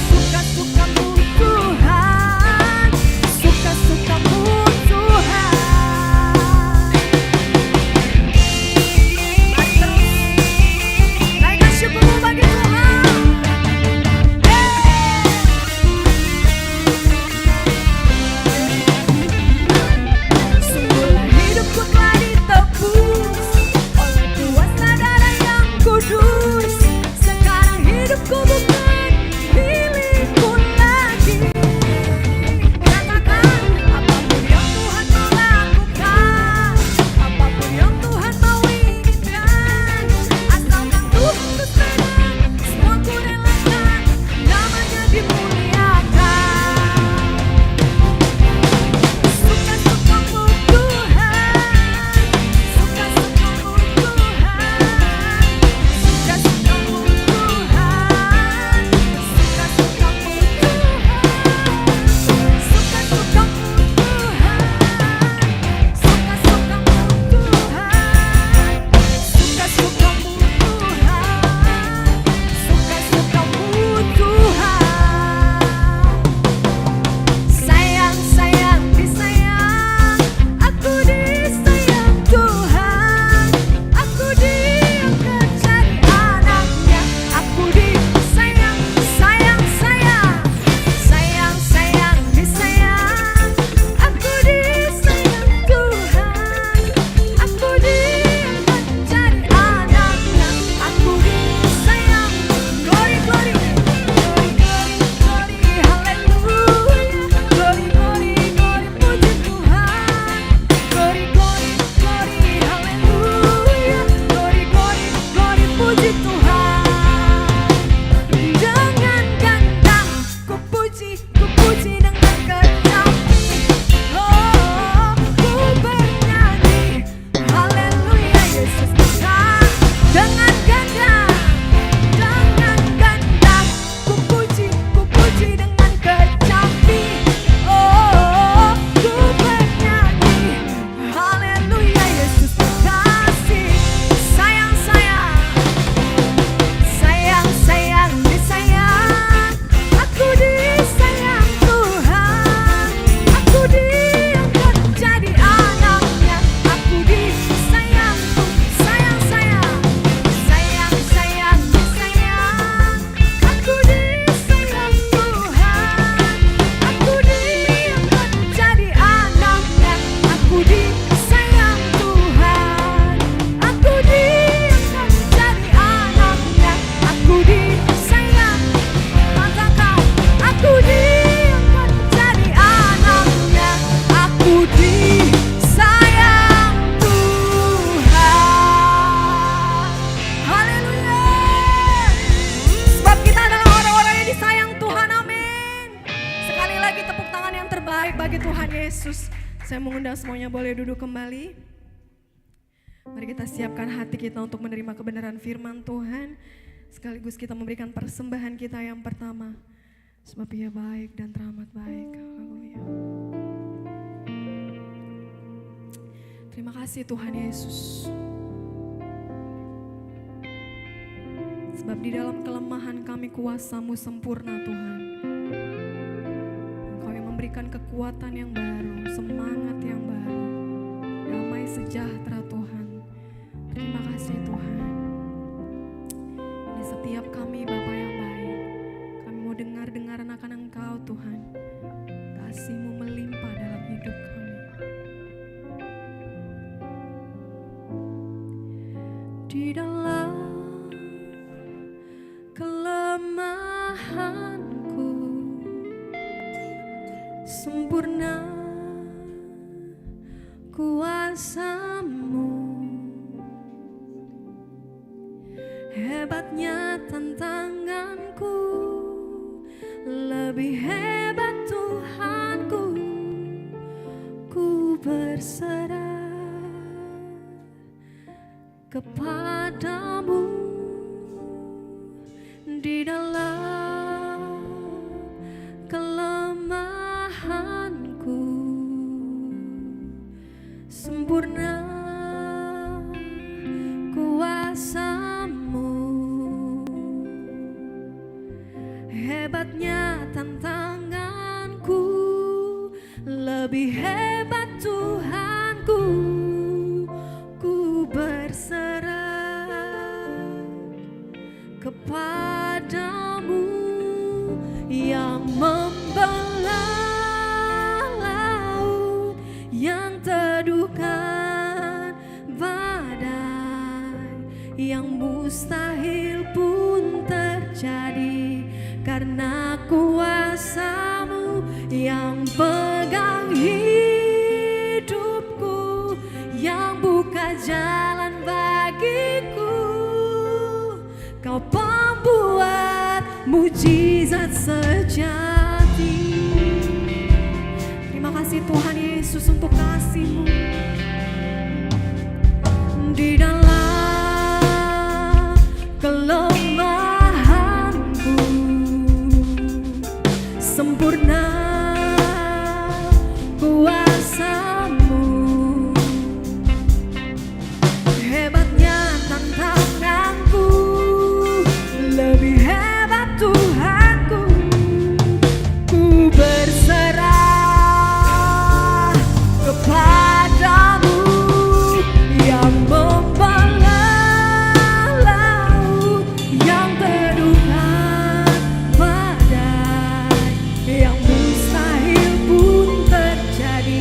suka-sukamu Tuhan, suka-sukamu Tuhan. Mari terus naikkan syukurmu bagi Tuhan. Sungguhlah hidupku telah ditebus oleh kuasa darah yang kudus. Sekarang hidupku bukan milikku lagi. Katakan, apapun yang Tuhan mau lakukan, apapun yang Tuhan mau inginkan, asalkan Tuhan kesenang, semua ku relakan. Namanya dimuliakan. Suka-sukamu Tuhan, suka-sukamu Tuhan, suka-sukamu Tuhan, suka-sukamu Tuhan, suka-sukamu Tuhan, suka-sukamu Tuhan, suka-sukamu Tuhan, suka-sukamu Tuhan. Sayang, sayang, disayang, aku disayang Tuhan. Aku diangkat jadi anaknya. Aku disayang, sayang, sayang, sayang, sayang, disayang. Aku disayang Tuhan. Aku diangkat jadi anaknya. Aku disayang. Glory, glory, glory, glory, glory, haleluya. Glory, glory, glory, puji Tuhan. Glory, glory, glory, haleluya. Glory, glory, glory, puji Tuhan. Dengan gandang ku puji dengan kecapi. Oh, ku bernyanyi, haleluya, Yesus Tuhan. Dengan gandang ku puji dengan kecapi. Oh, ku bernyanyi, haleluya, Yesus terkasih. Sayang, sayang, sayang, sayang, disayang. Aku disayang Tuhan. Aku diangkat jadi anaknya. Aku disayang, sayang, sayang, sayang, sayang, disayang. Aku disayang Tuhan. Aku diangkat jadi anaknya. Aku disayang Tuhan. Aku diangkat jadi anaknya. Aku disayang. Katakan, aku diangkat jadi anaknya. Aku disayang Tuhan. Haleluya. Sebab kita adalah orang-orang yang disayang Tuhan, amin. Sekali lagi tepuk tangan yang terbaik bagi Tuhan Yesus. Saya mengundang semuanya boleh duduk kembali. Mari kita siapkan hati kita untuk menerima kebenaran firman Tuhan. Sekaligus kita memberikan persembahan kita yang pertama. Sebab Ia baik dan teramat baik. Haleluya. Terima kasih Tuhan Yesus. Sebab di dalam kelemahan kami kuasa-Mu sempurna Tuhan. Engkau yang memberikan kekuatan yang baru, semangat yang baru, damai sejahtera Tuhan. Terima kasih Tuhan. Ini setiap kami Bapa yang baik. Kami mau dengar-dengaran akan Engkau Tuhan. Kasih-Mu melimpah dalam hidup kami. Di dalam kelemahanku sempurna kuasa-Mu, hebatnya tantanganku, lebih hebat Tuhanku. Ku berserah kepadamu di dalam kelemahanku, sempurna kuasa-Mu, hebatnya tantanganku, lebih hebat Tuhanku. Ku berserah kepadamu yang membelah laut, yang teduhkan badai, yang mustahil pun terjadi karena kuasa-Mu yang pegang hidupku, yang buka jalan bagiku. Kau pembuat mujizat sejati. Terima kasih Tuhan Yesus untuk kasih-Mu. Di dalam kelemahanku, sempurna kuasa-Mu, hebatnya tantanganku, lebih hebat Tuhanku. Ku berserah kepadamu yang membelah laut, yang teduhkan badai, yang mustahil pun terjadi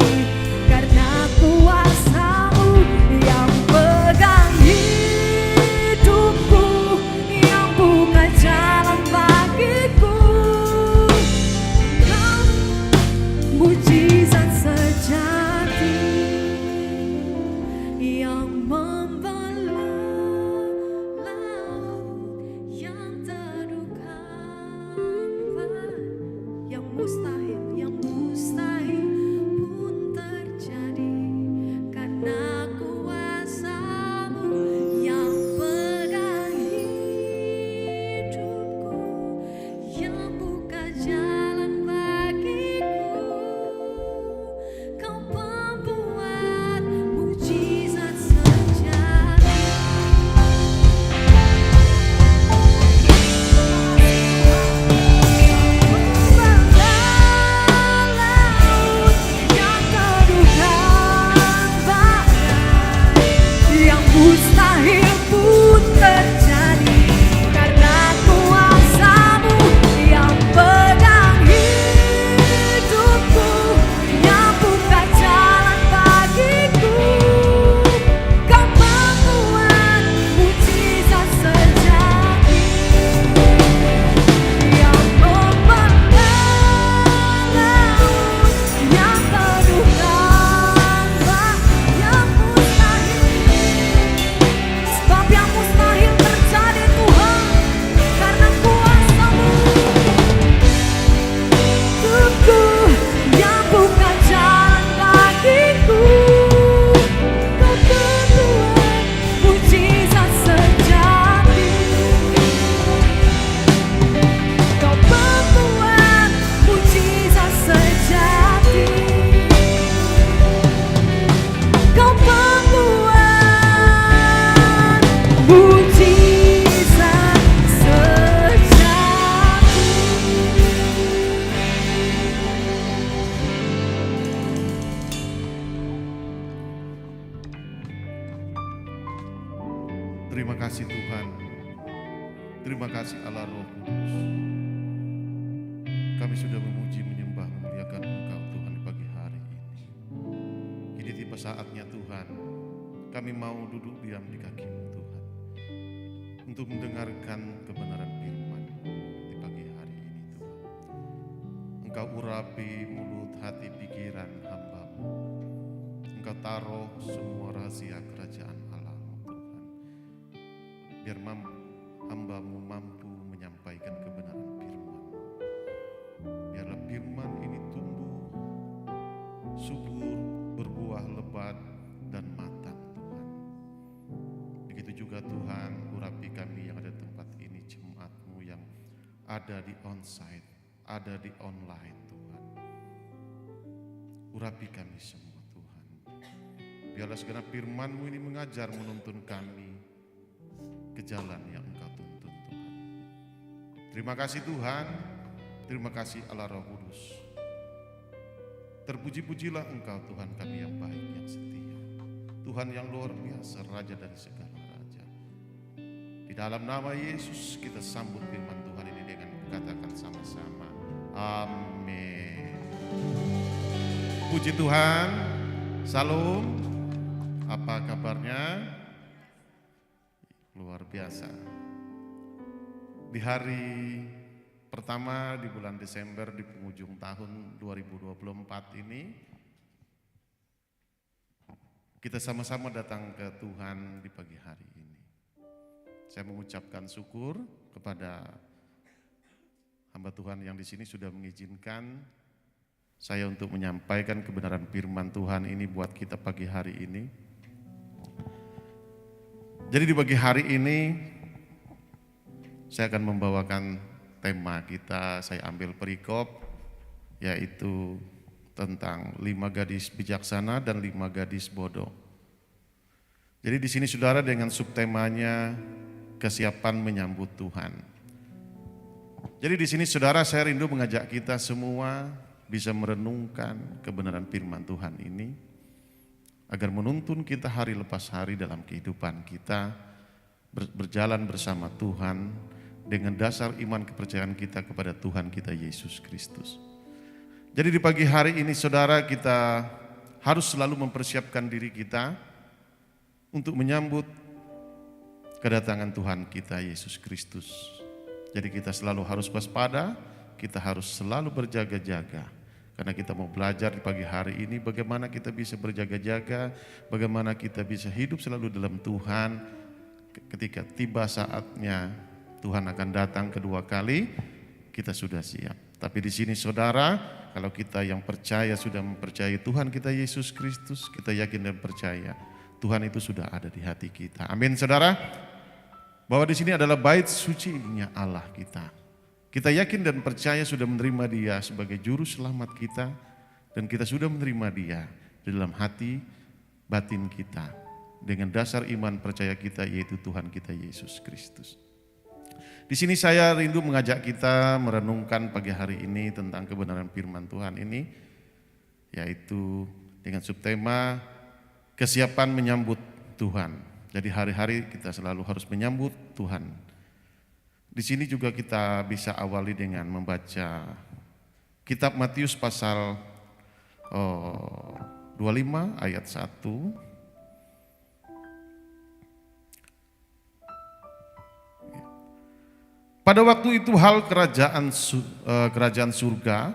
kasih Tuhan. Terima kasih Allah Roh Kudus. Kami sudah memuji, menyembah, memuliakan Engkau Tuhan di pagi hari ini. Kini tiba saatnya Tuhan, kami mau duduk diam di kaki-Mu Tuhan, untuk mendengarkan kebenaran firman di pagi hari ini Tuhan. Engkau urapi mulut, hati, pikiran hamba-Mu. Engkau taruh semua rahasia kerajaan Allah-Mu Tuhan. Biar hamba-Mu mampu menyampaikan kebenaran firman. Biarlah firman ini tumbuh, subur, berbuah lebat, dan matang Tuhan. Begitu juga Tuhan, urapi kami yang ada di tempat ini, jemaat-Mu yang ada di onsite, ada di online Tuhan. Urapi kami semua Tuhan. Biarlah segenap firman-Mu ini mengajar, menuntun kami ke jalan yang Engkau tuntun Tuhan. Terima kasih Tuhan, terima kasih Allah Roh Kudus. Terpuji-pujilah Engkau Tuhan kami yang baik, yang setia. Tuhan yang luar biasa, Raja dari segala raja. Di dalam nama Yesus kita sambut firman Tuhan ini dengan katakan sama-sama, amin. Puji Tuhan, salam, apa kabarnya? Luar biasa. Di hari pertama di bulan Desember di penghujung tahun 2024 ini, kita sama-sama datang ke Tuhan di pagi hari ini. Saya mengucapkan syukur kepada hamba Tuhan yang di sini sudah mengizinkan saya untuk menyampaikan kebenaran firman Tuhan ini buat kita pagi hari ini. Jadi di pagi hari ini saya akan membawakan tema kita, saya ambil perikop yaitu tentang 5 gadis bijaksana dan 5 gadis bodoh. Jadi di sini saudara dengan subtemanya kesiapan menyambut Tuhan. Jadi di sini saudara saya rindu mengajak kita semua bisa merenungkan kebenaran firman Tuhan ini agar menuntun kita hari lepas hari dalam kehidupan kita berjalan bersama Tuhan dengan dasar iman kepercayaan kita kepada Tuhan kita Yesus Kristus. Jadi di pagi hari ini saudara kita harus selalu mempersiapkan diri kita untuk menyambut kedatangan Tuhan kita Yesus Kristus. Jadi kita selalu harus waspada, kita harus selalu berjaga-jaga. Karena kita mau belajar di pagi hari ini bagaimana kita bisa berjaga-jaga, bagaimana kita bisa hidup selalu dalam Tuhan. Ketika tiba saatnya Tuhan akan datang kedua kali, kita sudah siap. Tapi di sini saudara, kalau kita yang percaya sudah mempercayai Tuhan kita Yesus Kristus, kita yakin dan percaya Tuhan itu sudah ada di hati kita. Amin saudara. Bahwa di sini adalah bait sucinya Allah kita. Kita yakin dan percaya sudah menerima Dia sebagai juru selamat kita dan kita sudah menerima Dia di dalam hati batin kita dengan dasar iman percaya kita yaitu Tuhan kita Yesus Kristus. Di sini saya rindu mengajak kita merenungkan pagi hari ini tentang kebenaran firman Tuhan ini yaitu dengan subtema kesiapan menyambut Tuhan. Jadi hari-hari kita selalu harus menyambut Tuhan. Di sini juga kita bisa awali dengan membaca kitab Matius pasal 25 ayat 1. Pada waktu itu hal kerajaan surga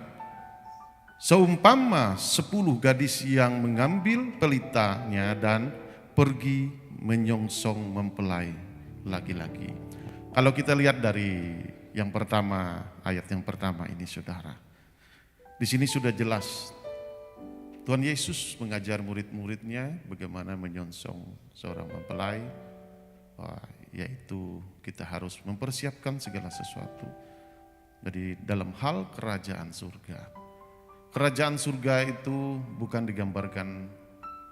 seumpama 10 gadis yang mengambil pelitanya dan pergi menyongsong mempelai laki-laki. Kalau kita lihat dari yang pertama, ayat yang pertama ini saudara. Di sini sudah jelas Tuhan Yesus mengajar murid-muridnya bagaimana menyongsong seorang mempelai. Yaitu kita harus mempersiapkan segala sesuatu. Jadi dalam hal kerajaan surga. Kerajaan surga itu bukan digambarkan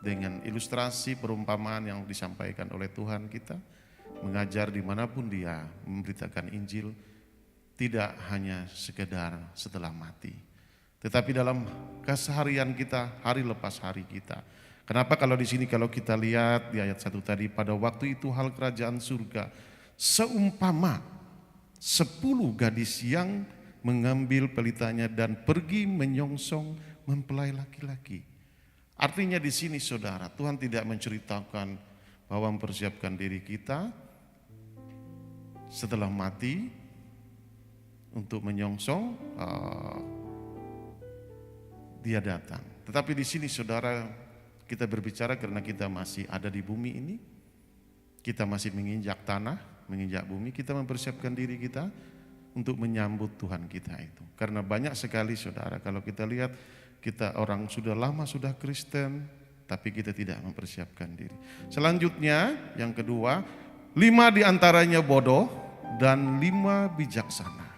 dengan ilustrasi perumpamaan yang disampaikan oleh Tuhan kita. Mengajar dimanapun dia memberitakan Injil tidak hanya sekedar setelah mati. Tetapi dalam keseharian kita, hari lepas hari kita. Kenapa kalau di sini kalau kita lihat di ayat 1 tadi, pada waktu itu hal kerajaan surga seumpama 10 gadis yang mengambil pelitanya dan pergi menyongsong mempelai laki-laki. Artinya di sini saudara, Tuhan tidak menceritakan bahwa mempersiapkan diri kita setelah mati untuk menyongsong dia datang. Tetapi di sini saudara, kita berbicara karena kita masih ada di bumi ini, kita masih menginjak tanah, menginjak bumi, kita mempersiapkan diri kita untuk menyambut Tuhan kita itu. Karena banyak sekali saudara, kalau kita lihat kita orang sudah lama sudah Kristen, tapi kita tidak mempersiapkan diri. Selanjutnya yang kedua, 5 diantaranya bodoh dan 5 bijaksana.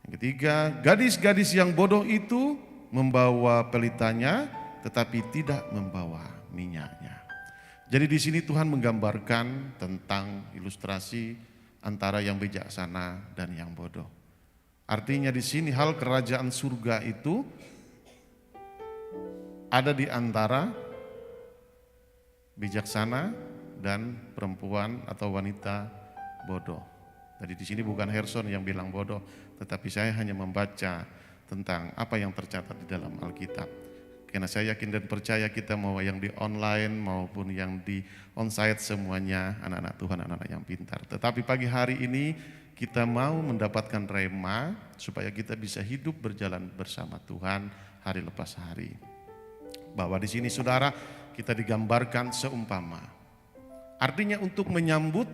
Yang ketiga, gadis-gadis yang bodoh itu membawa pelitanya tetapi tidak membawa minyaknya. Jadi di sini Tuhan menggambarkan tentang ilustrasi antara yang bijaksana dan yang bodoh. Artinya di sini hal kerajaan surga itu ada di antara bijaksana dan perempuan atau wanita bodoh. Jadi di sini bukan Herson yang bilang bodoh, tetapi saya hanya membaca tentang apa yang tercatat di dalam Alkitab. Karena saya yakin dan percaya kita mau yang di online maupun yang di onsite semuanya anak-anak Tuhan, anak-anak yang pintar. Tetapi pagi hari ini kita mau mendapatkan rema supaya kita bisa hidup berjalan bersama Tuhan hari lepas hari. Bahwa di sini saudara kita digambarkan seumpama. Artinya untuk menyambut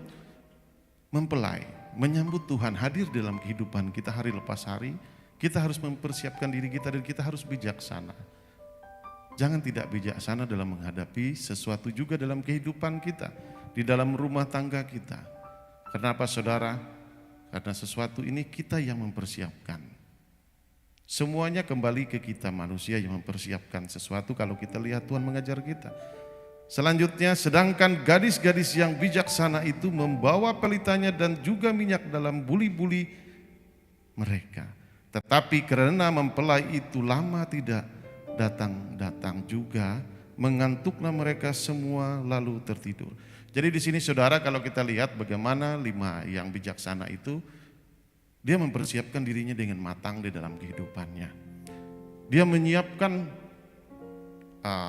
mempelai, menyambut Tuhan hadir dalam kehidupan kita hari lepas hari, kita harus mempersiapkan diri kita dan kita harus bijaksana. Jangan tidak bijaksana dalam menghadapi sesuatu juga dalam kehidupan kita, di dalam rumah tangga kita. Kenapa saudara? Karena sesuatu ini kita yang mempersiapkan. Semuanya kembali ke kita manusia yang mempersiapkan sesuatu kalau kita lihat Tuhan mengajar kita. Selanjutnya, sedangkan gadis-gadis yang bijaksana itu membawa pelitanya dan juga minyak dalam buli-buli mereka. Tetapi karena mempelai itu lama tidak datang juga, mengantuklah mereka semua lalu tertidur. Jadi di sini saudara kalau kita lihat bagaimana 5 yang bijaksana itu, dia mempersiapkan dirinya dengan matang di dalam kehidupannya. Dia menyiapkan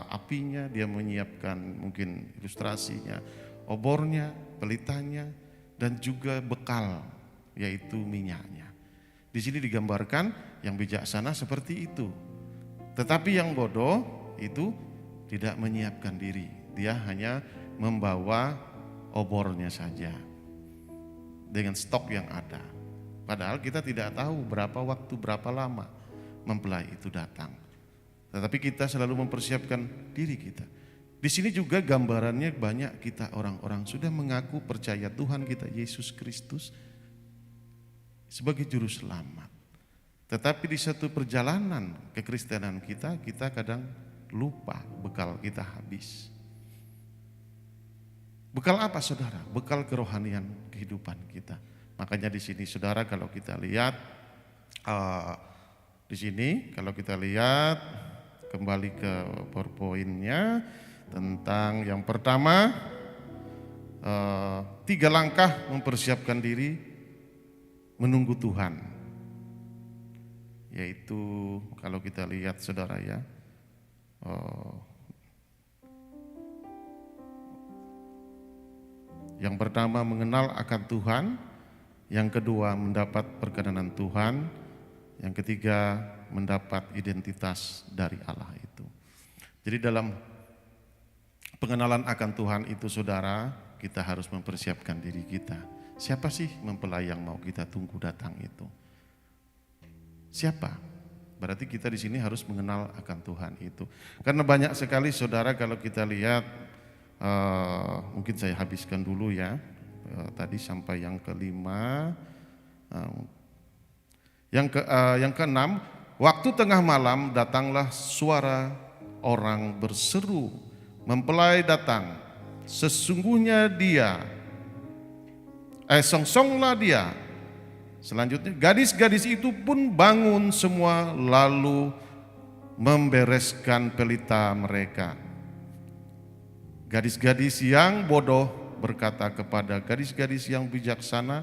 apinya, dia menyiapkan mungkin ilustrasinya, obornya, pelitanya, dan juga bekal yaitu minyaknya. Di sini digambarkan yang bijaksana seperti itu. Tetapi yang bodoh itu tidak menyiapkan diri. Dia hanya membawa obornya saja dengan stok yang ada. Padahal kita tidak tahu berapa waktu, berapa lama mempelai itu datang. Tetapi kita selalu mempersiapkan diri kita. Di sini juga gambarannya banyak kita orang-orang sudah mengaku percaya Tuhan kita Yesus Kristus sebagai juru selamat. Tetapi di satu perjalanan kekristenan kita kadang lupa bekal kita habis. Bekal apa saudara? Bekal kerohanian kehidupan kita. Makanya di sini saudara kalau kita lihat di sini kalau kita lihat kembali ke PowerPoint-nya tentang yang pertama 3 langkah mempersiapkan diri menunggu Tuhan. Yaitu kalau kita lihat saudara ya, yang pertama mengenal akan Tuhan, yang kedua mendapat perkenanan Tuhan, yang ketiga mendapat identitas dari Allah itu. Jadi dalam pengenalan akan Tuhan itu saudara, kita harus mempersiapkan diri kita. Siapa sih mempelai yang mau kita tunggu datang itu? Siapa? Berarti kita di sini harus mengenal akan Tuhan itu. Karena banyak sekali saudara kalau kita lihat, mungkin saya habiskan dulu ya, tadi sampai yang kelima, yang keenam, waktu tengah malam datanglah suara orang berseru, mempelai datang, sesungguhnya dia, songsonglah dia. Selanjutnya gadis-gadis itu pun bangun semua lalu membereskan pelita mereka. Gadis-gadis yang bodoh berkata kepada gadis-gadis yang bijaksana,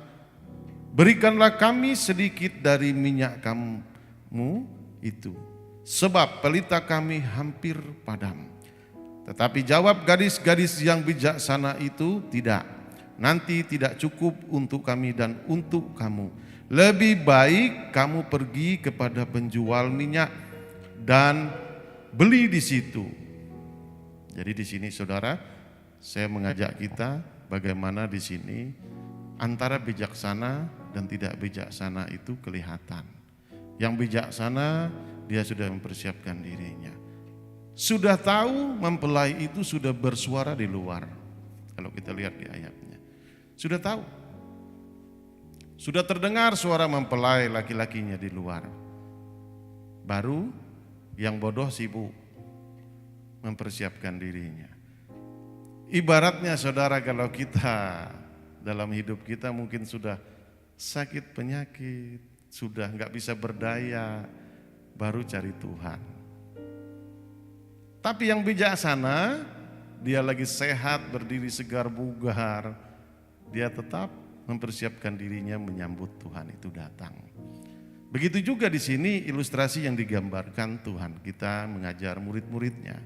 berikanlah kami sedikit dari minyak kamu itu, sebab pelita kami hampir padam. Tetapi jawab gadis-gadis yang bijaksana itu, tidak, nanti tidak cukup untuk kami dan untuk kamu. Lebih baik kamu pergi kepada penjual minyak dan beli di situ. Jadi di sini saudara, saya mengajak kita bagaimana di sini antara bijaksana dan tidak bijaksana itu kelihatan. Yang bijaksana dia sudah mempersiapkan dirinya. Sudah tahu mempelai itu sudah bersuara di luar. Kalau kita lihat di ayatnya. Sudah tahu. Sudah terdengar suara mempelai laki-lakinya di luar. Baru yang bodoh sibuk mempersiapkan dirinya. Ibaratnya saudara, kalau kita dalam hidup kita mungkin sudah sakit penyakit, sudah nggak bisa berdaya, baru cari Tuhan. Tapi yang bijaksana, dia lagi sehat, berdiri segar bugar, dia tetap mempersiapkan dirinya menyambut Tuhan itu datang. Begitu juga di sini ilustrasi yang digambarkan Tuhan kita mengajar murid-muridnya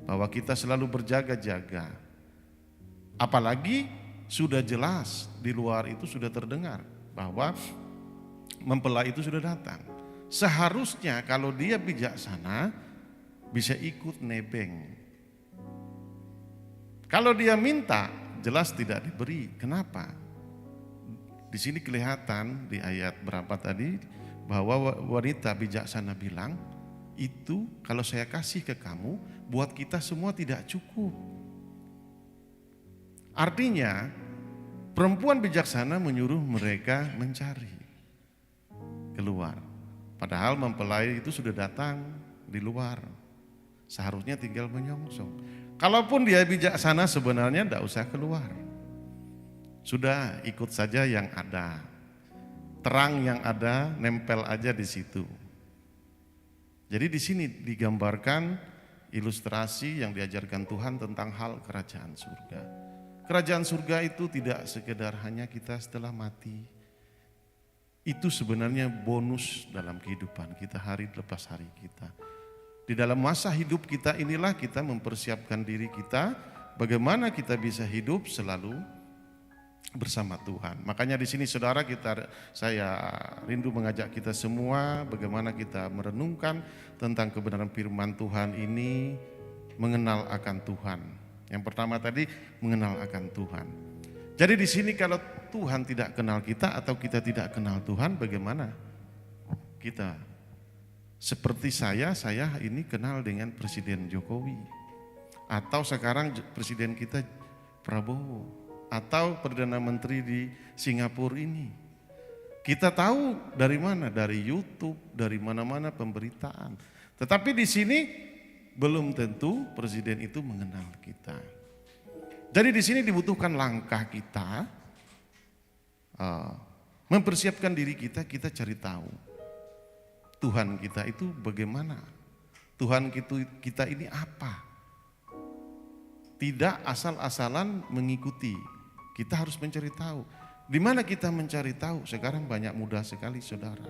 bahwa kita selalu berjaga-jaga. Apalagi sudah jelas di luar itu sudah terdengar bahwa mempelai itu sudah datang. Seharusnya kalau dia bijaksana bisa ikut nebeng. Kalau dia minta, jelas tidak diberi. Kenapa? Di sini kelihatan di ayat berapa tadi bahwa wanita bijaksana bilang, itu kalau saya kasih ke kamu, buat kita semua tidak cukup. Artinya, perempuan bijaksana menyuruh mereka mencari keluar. Padahal mempelai itu sudah datang di luar. Seharusnya tinggal menyongsong. Kalaupun dia bijaksana sebenarnya tidak usah keluar. Sudah ikut saja yang ada. Terang yang ada nempel aja di situ. Jadi di sini digambarkan ilustrasi yang diajarkan Tuhan tentang hal kerajaan surga. Kerajaan surga itu tidak sekedar hanya kita setelah mati. Itu sebenarnya bonus dalam kehidupan kita hari lepas hari kita. Di dalam masa hidup kita inilah kita mempersiapkan diri kita bagaimana kita bisa hidup selalu bersama Tuhan. Makanya di sini saudara saya rindu mengajak kita semua bagaimana kita merenungkan tentang kebenaran firman Tuhan ini, mengenal akan Tuhan. Yang pertama tadi mengenal akan Tuhan. Jadi di sini kalau Tuhan tidak kenal kita atau kita tidak kenal Tuhan, bagaimana kita? Seperti saya ini kenal dengan Presiden Jokowi. Atau sekarang Presiden kita Prabowo. Atau Perdana Menteri di Singapura ini. Kita tahu dari mana? Dari YouTube, dari mana-mana pemberitaan. Tetapi di sini belum tentu Presiden itu mengenal kita. Jadi di sini dibutuhkan langkah kita, mempersiapkan diri kita cari tahu. Tuhan kita itu bagaimana? Tuhan kita ini apa? Tidak asal-asalan mengikuti. Kita harus mencari tahu. Di mana kita mencari tahu? Sekarang banyak mudah sekali saudara.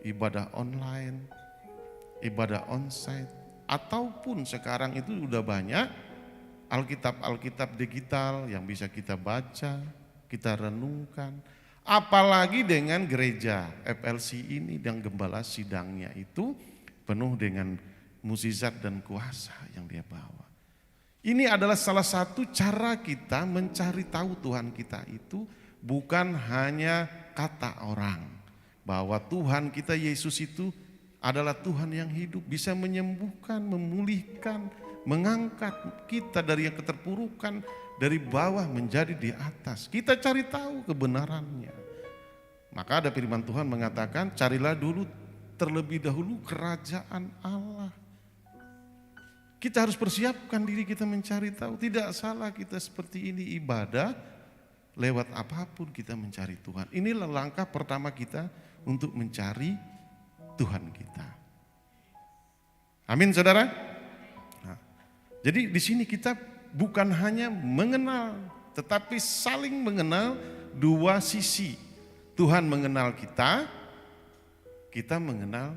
Ibadah online, ibadah onsite, ataupun sekarang itu sudah banyak Alkitab digital yang bisa kita baca, kita renungkan. Apalagi dengan gereja FLC ini dan gembala sidangnya itu penuh dengan mukjizat dan kuasa yang dia bawa. Ini adalah salah satu cara kita mencari tahu Tuhan kita itu bukan hanya kata orang. Bahwa Tuhan kita Yesus itu adalah Tuhan yang hidup, bisa menyembuhkan, memulihkan, mengangkat kita dari yang keterpurukan, dari bawah menjadi di atas. Kita cari tahu kebenarannya. Maka ada firman Tuhan mengatakan, carilah dulu terlebih dahulu kerajaan Allah. Kita harus persiapkan diri kita mencari tahu. Tidak salah kita seperti ini ibadah, lewat apapun kita mencari Tuhan. Inilah langkah pertama kita untuk mencari Tuhan kita. Amin saudara. Nah, jadi di sini kita bukan hanya mengenal, tetapi saling mengenal dua sisi. Tuhan mengenal kita, kita mengenal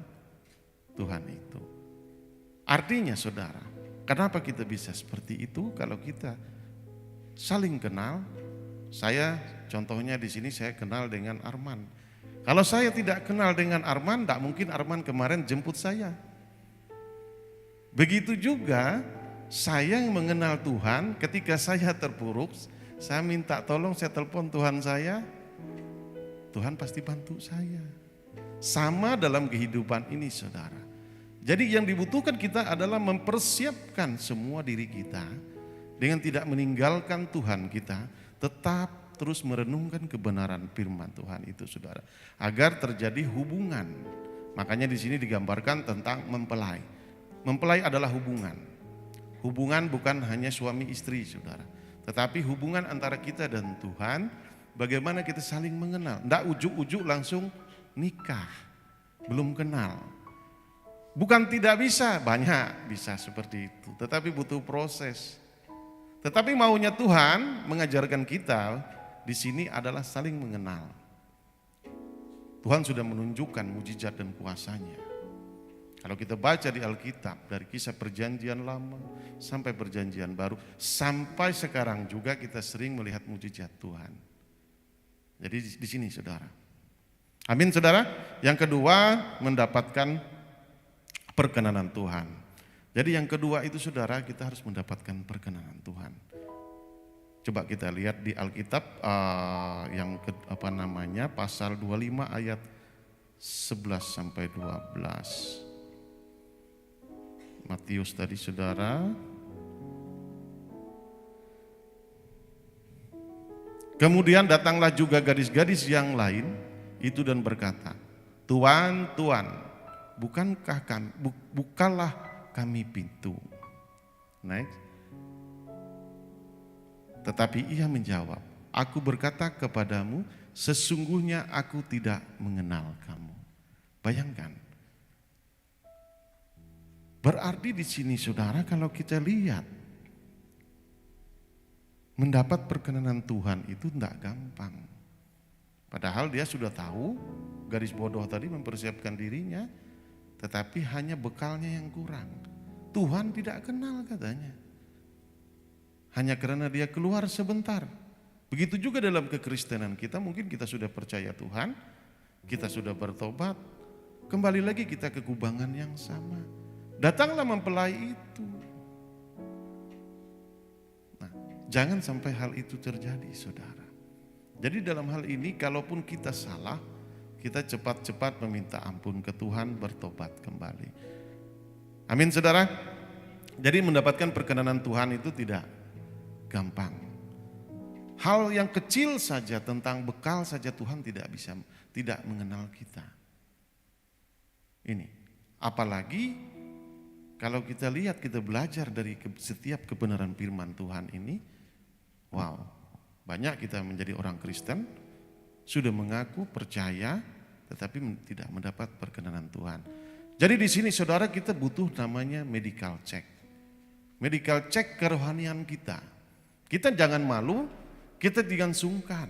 Tuhan itu. Artinya saudara, kenapa kita bisa seperti itu? Kalau kita saling kenal, saya contohnya di sini saya kenal dengan Arman. Kalau saya tidak kenal dengan Arman, tidak mungkin Arman kemarin jemput saya. Begitu juga saya yang mengenal Tuhan, ketika saya terpuruk, saya minta tolong, saya telepon Tuhan saya, Tuhan pasti bantu saya. Sama dalam kehidupan ini saudara. Jadi yang dibutuhkan kita adalah mempersiapkan semua diri kita dengan tidak meninggalkan Tuhan kita, tetap terus merenungkan kebenaran firman Tuhan itu saudara. Agar terjadi hubungan. Makanya di sini digambarkan tentang mempelai. Mempelai adalah hubungan. Hubungan bukan hanya suami istri saudara. Tetapi hubungan antara kita dan Tuhan, bagaimana kita saling mengenal. Tidak ujuk-ujuk langsung nikah, belum kenal. Bukan tidak bisa, banyak bisa seperti itu. Tetapi butuh proses. Tetapi maunya Tuhan mengajarkan kita di sini adalah saling mengenal. Tuhan sudah menunjukkan mujizat dan kuasanya. Kalau kita baca di Alkitab dari kisah perjanjian lama sampai perjanjian baru, sampai sekarang juga kita sering melihat mujizat Tuhan. Jadi di sini saudara. Amin saudara. Yang kedua, mendapatkan perkenanan Tuhan. Jadi yang kedua itu saudara, kita harus mendapatkan perkenanan Tuhan. Coba kita lihat di Alkitab pasal 25 ayat 11 sampai 12. Matius tadi saudara. Kemudian datanglah juga gadis-gadis yang lain itu dan berkata, Tuan, Tuan, bukalah kami pintu. Next. Tetapi ia menjawab, aku berkata kepadamu, sesungguhnya aku tidak mengenal kamu. Bayangkan. Berarti di sini saudara, kalau kita lihat, mendapat perkenanan Tuhan itu tidak gampang. Padahal dia sudah tahu, gadis bodoh tadi mempersiapkan dirinya, tetapi hanya bekalnya yang kurang. Tuhan tidak kenal katanya. Hanya karena dia keluar sebentar. Begitu juga dalam kekristenan kita, mungkin kita sudah percaya Tuhan, kita sudah bertobat, kembali lagi kita ke kubangan yang sama. Datanglah mempelai itu. Nah, jangan sampai hal itu terjadi saudara. Jadi dalam hal ini kalaupun kita salah, kita cepat-cepat meminta ampun ke Tuhan, bertobat kembali. Amin saudara. Jadi mendapatkan perkenanan Tuhan itu tidak gampang. Hal yang kecil saja tentang bekal saja Tuhan tidak mengenal kita. Ini, apalagi kalau kita lihat, kita belajar dari setiap kebenaran firman Tuhan ini, wow, banyak kita menjadi orang Kristen, sudah mengaku percaya, tetapi tidak mendapat perkenanan Tuhan. Jadi di sini saudara kita butuh namanya medical check. Medical check kerohanian kita. Kita jangan malu, kita jangan sungkan.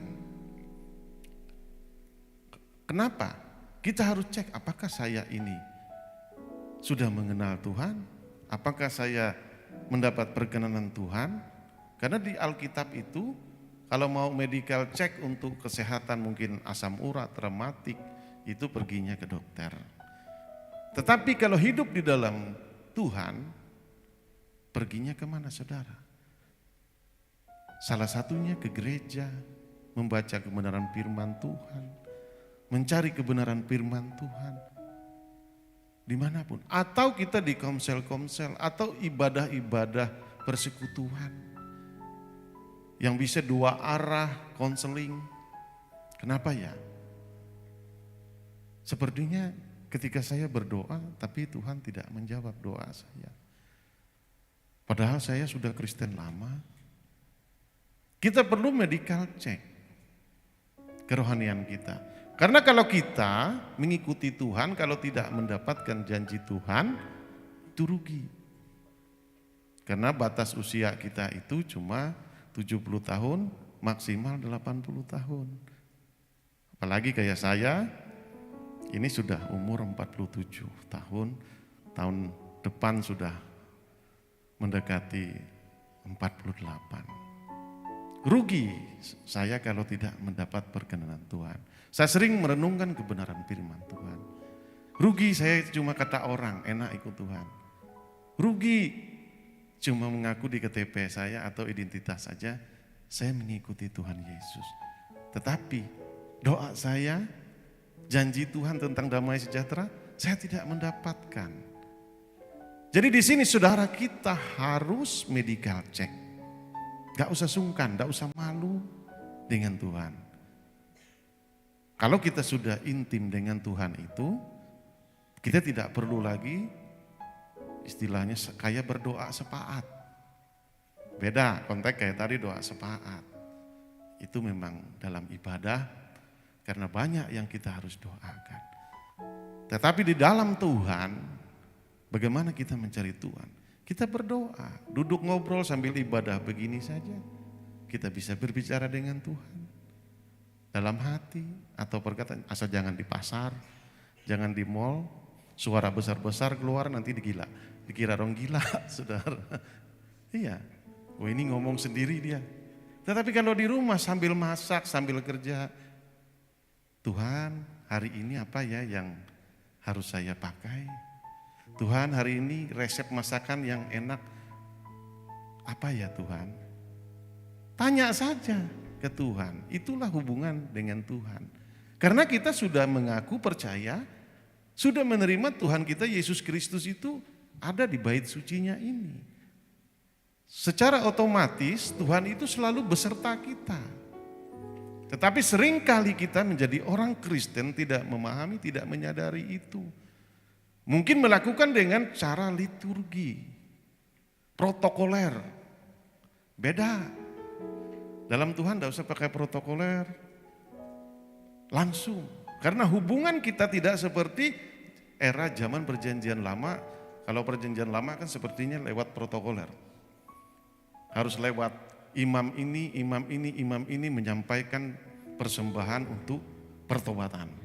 Kenapa? Kita harus cek apakah saya ini sudah mengenal Tuhan? Apakah saya mendapat perkenanan Tuhan? Karena di Alkitab itu kalau mau medical check untuk kesehatan mungkin asam urat, rematik, itu perginya ke dokter. Tetapi kalau hidup di dalam Tuhan, perginya kemana saudara? Salah satunya ke gereja, membaca kebenaran firman Tuhan, mencari kebenaran firman Tuhan, dimanapun. Atau kita di komsel-komsel, atau ibadah-ibadah persekutuan, yang bisa dua arah konseling. Kenapa ya? Sepertinya ketika saya berdoa, tapi Tuhan tidak menjawab doa saya. Padahal saya sudah Kristen lama. Kita perlu medical check kerohanian kita. Karena kalau kita mengikuti Tuhan, kalau tidak mendapatkan janji Tuhan, itu rugi. Karena batas usia kita itu cuma 70 tahun, maksimal 80 tahun. Apalagi kayak saya, ini sudah umur 47 tahun, tahun depan sudah mendekati 48. Rugi saya kalau tidak mendapat perkenanan Tuhan. Saya sering merenungkan kebenaran firman Tuhan. Rugi saya cuma kata orang, enak ikut Tuhan. Rugi cuma mengaku di KTP saya atau identitas saja, saya mengikuti Tuhan Yesus. Tetapi doa saya, janji Tuhan tentang damai sejahtera, saya tidak mendapatkan. Jadi di sini saudara, kita harus medical check. Gak usah sungkan, gak usah malu dengan Tuhan. Kalau kita sudah intim dengan Tuhan itu, kita tidak perlu lagi istilahnya kayak berdoa sepaat. Beda konteks kayak tadi doa sepaat. Itu memang dalam ibadah karena banyak yang kita harus doakan. Tetapi di dalam Tuhan, bagaimana kita mencari Tuhan? Kita berdoa, duduk ngobrol sambil ibadah begini saja. Kita bisa berbicara dengan Tuhan. Dalam hati atau perkataan, asal jangan di pasar, jangan di mall, suara besar-besar keluar nanti dikira orang gila, saudara. Iya, oh ini ngomong sendiri dia. Tetapi kalau di rumah sambil masak, sambil kerja, Tuhan hari ini apa ya yang harus saya pakai? Tuhan hari ini resep masakan yang enak apa ya Tuhan? Tanya saja ke Tuhan, itulah hubungan dengan Tuhan. Karena kita sudah mengaku percaya, sudah menerima Tuhan kita Yesus Kristus itu ada di bait sucinya ini. Secara otomatis Tuhan itu selalu beserta kita. Tetapi seringkali kita menjadi orang Kristen tidak memahami, tidak menyadari itu. Mungkin melakukan dengan cara liturgi, protokoler. Beda. Dalam Tuhan tidak usah pakai protokoler. Langsung. Karena hubungan kita tidak seperti era zaman perjanjian lama. Kalau perjanjian lama kan sepertinya lewat protokoler. Harus lewat imam ini menyampaikan persembahan untuk pertobatan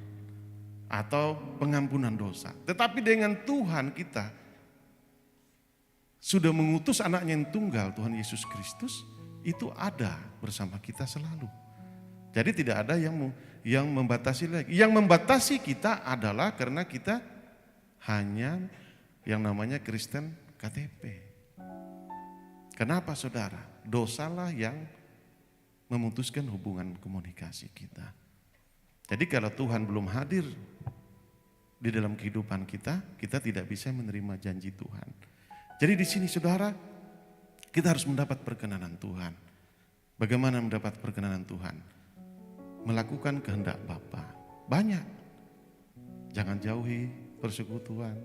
atau pengampunan dosa. Tetapi dengan Tuhan kita sudah mengutus anaknya yang tunggal, Tuhan Yesus Kristus, itu ada bersama kita selalu. Jadi tidak ada yang membatasi lagi. Yang membatasi kita adalah karena kita hanya yang namanya Kristen KTP. Kenapa saudara? Dosalah yang memutuskan hubungan komunikasi kita. Jadi kalau Tuhan belum hadir di dalam kehidupan kita, kita tidak bisa menerima janji Tuhan. Jadi di sini saudara, kita harus mendapat perkenanan Tuhan. Bagaimana mendapat perkenanan Tuhan? Melakukan kehendak Bapa. Banyak. Jangan jauhi persekutuan.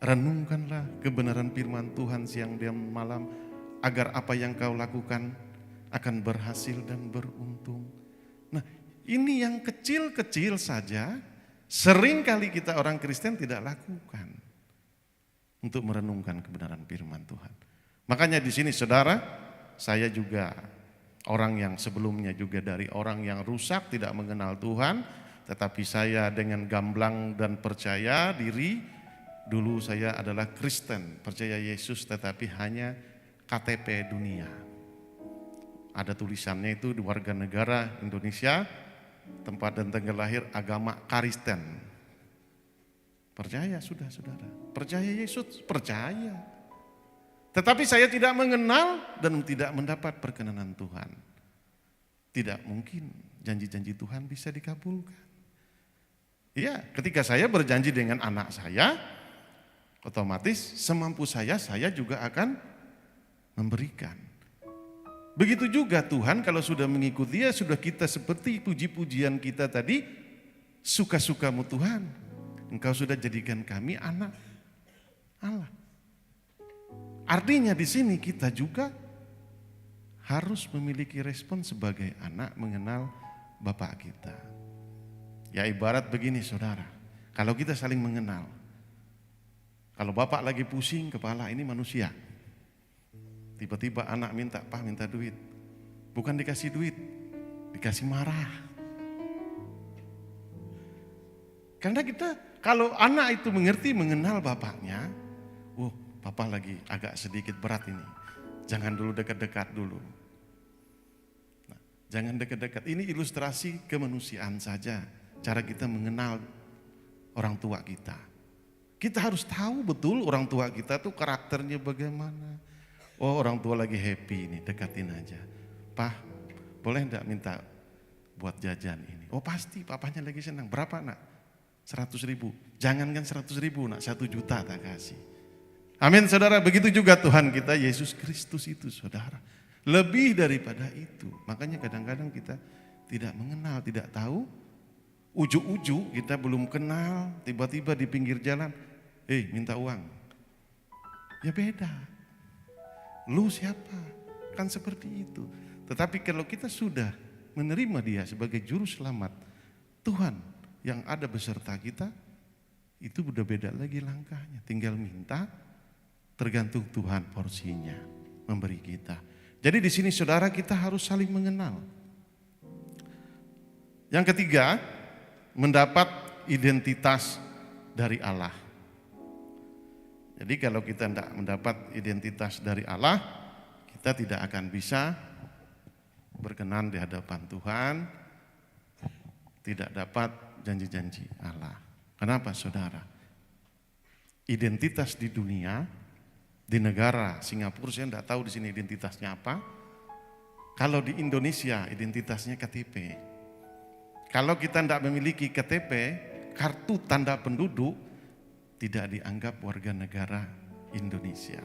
Renungkanlah kebenaran firman Tuhan siang dan malam, agar apa yang kau lakukan akan berhasil dan beruntung. Nah, ini yang kecil-kecil saja, sering kali kita orang Kristen tidak lakukan untuk merenungkan kebenaran firman Tuhan. Makanya di sini saudara, saya juga orang yang sebelumnya juga dari orang yang rusak, tidak mengenal Tuhan, tetapi saya dengan gamblang dan percaya diri, dulu saya adalah Kristen, percaya Yesus tetapi hanya KTP dunia. Ada tulisannya itu di warga negara Indonesia, tempat dan tanggal lahir agama Kristen. Percaya sudah saudara, percaya Yesus, percaya. Tetapi saya tidak mengenal dan tidak mendapat perkenanan Tuhan. Tidak mungkin janji-janji Tuhan bisa dikabulkan. Iya, ketika saya berjanji dengan anak saya, otomatis semampu saya juga akan memberikan. Begitu juga Tuhan kalau sudah mengikuti dia, sudah kita seperti puji-pujian kita tadi, suka-sukamu Tuhan, Engkau sudah jadikan kami anak Allah. Artinya di sini kita juga harus memiliki respon sebagai anak mengenal Bapak kita. Ya ibarat begini saudara, kalau kita saling mengenal, Kalau bapak lagi pusing kepala, ini manusia. Tiba-tiba anak minta, "Pak, minta duit." Bukan dikasih duit, dikasih marah. Karena kita, kalau anak itu mengerti, mengenal bapaknya, papa lagi agak sedikit berat ini. Jangan dulu dekat-dekat dulu. Nah, jangan dekat-dekat. Ini ilustrasi kemanusiaan saja. Cara kita mengenal orang tua kita. Kita harus tahu betul orang tua kita tuh karakternya bagaimana. Oh, orang tua lagi happy nih, dekatin aja. "Pak, boleh enggak minta buat jajan ini?" Oh pasti, papanya lagi senang. "Berapa nak?" 100.000. Jangankan 100.000 nak, 1 juta tak kasih. Amin saudara, begitu juga Tuhan kita Yesus Kristus itu saudara. Lebih daripada itu. Makanya kadang-kadang kita tidak mengenal, tidak tahu. Ujuk-ujuk kita belum kenal, tiba-tiba di pinggir jalan, minta uang. Ya beda. Lu siapa? Kan seperti itu. Tetapi kalau kita sudah menerima dia sebagai juru selamat, Tuhan yang ada beserta kita, itu udah beda lagi langkahnya. Tinggal minta, tergantung Tuhan porsinya memberi kita. Jadi di sini saudara kita harus saling mengenal. Yang ketiga, mendapat identitas dari Allah. Jadi kalau kita tidak mendapat identitas dari Allah, kita tidak akan bisa berkenan di hadapan Tuhan, tidak dapat janji-janji Allah. Kenapa saudara? Identitas di dunia, di negara Singapura, saya tidak tahu di sini identitasnya apa. Kalau di Indonesia identitasnya KTP. Kalau kita tidak memiliki KTP, kartu tanda penduduk, tidak dianggap warga negara Indonesia.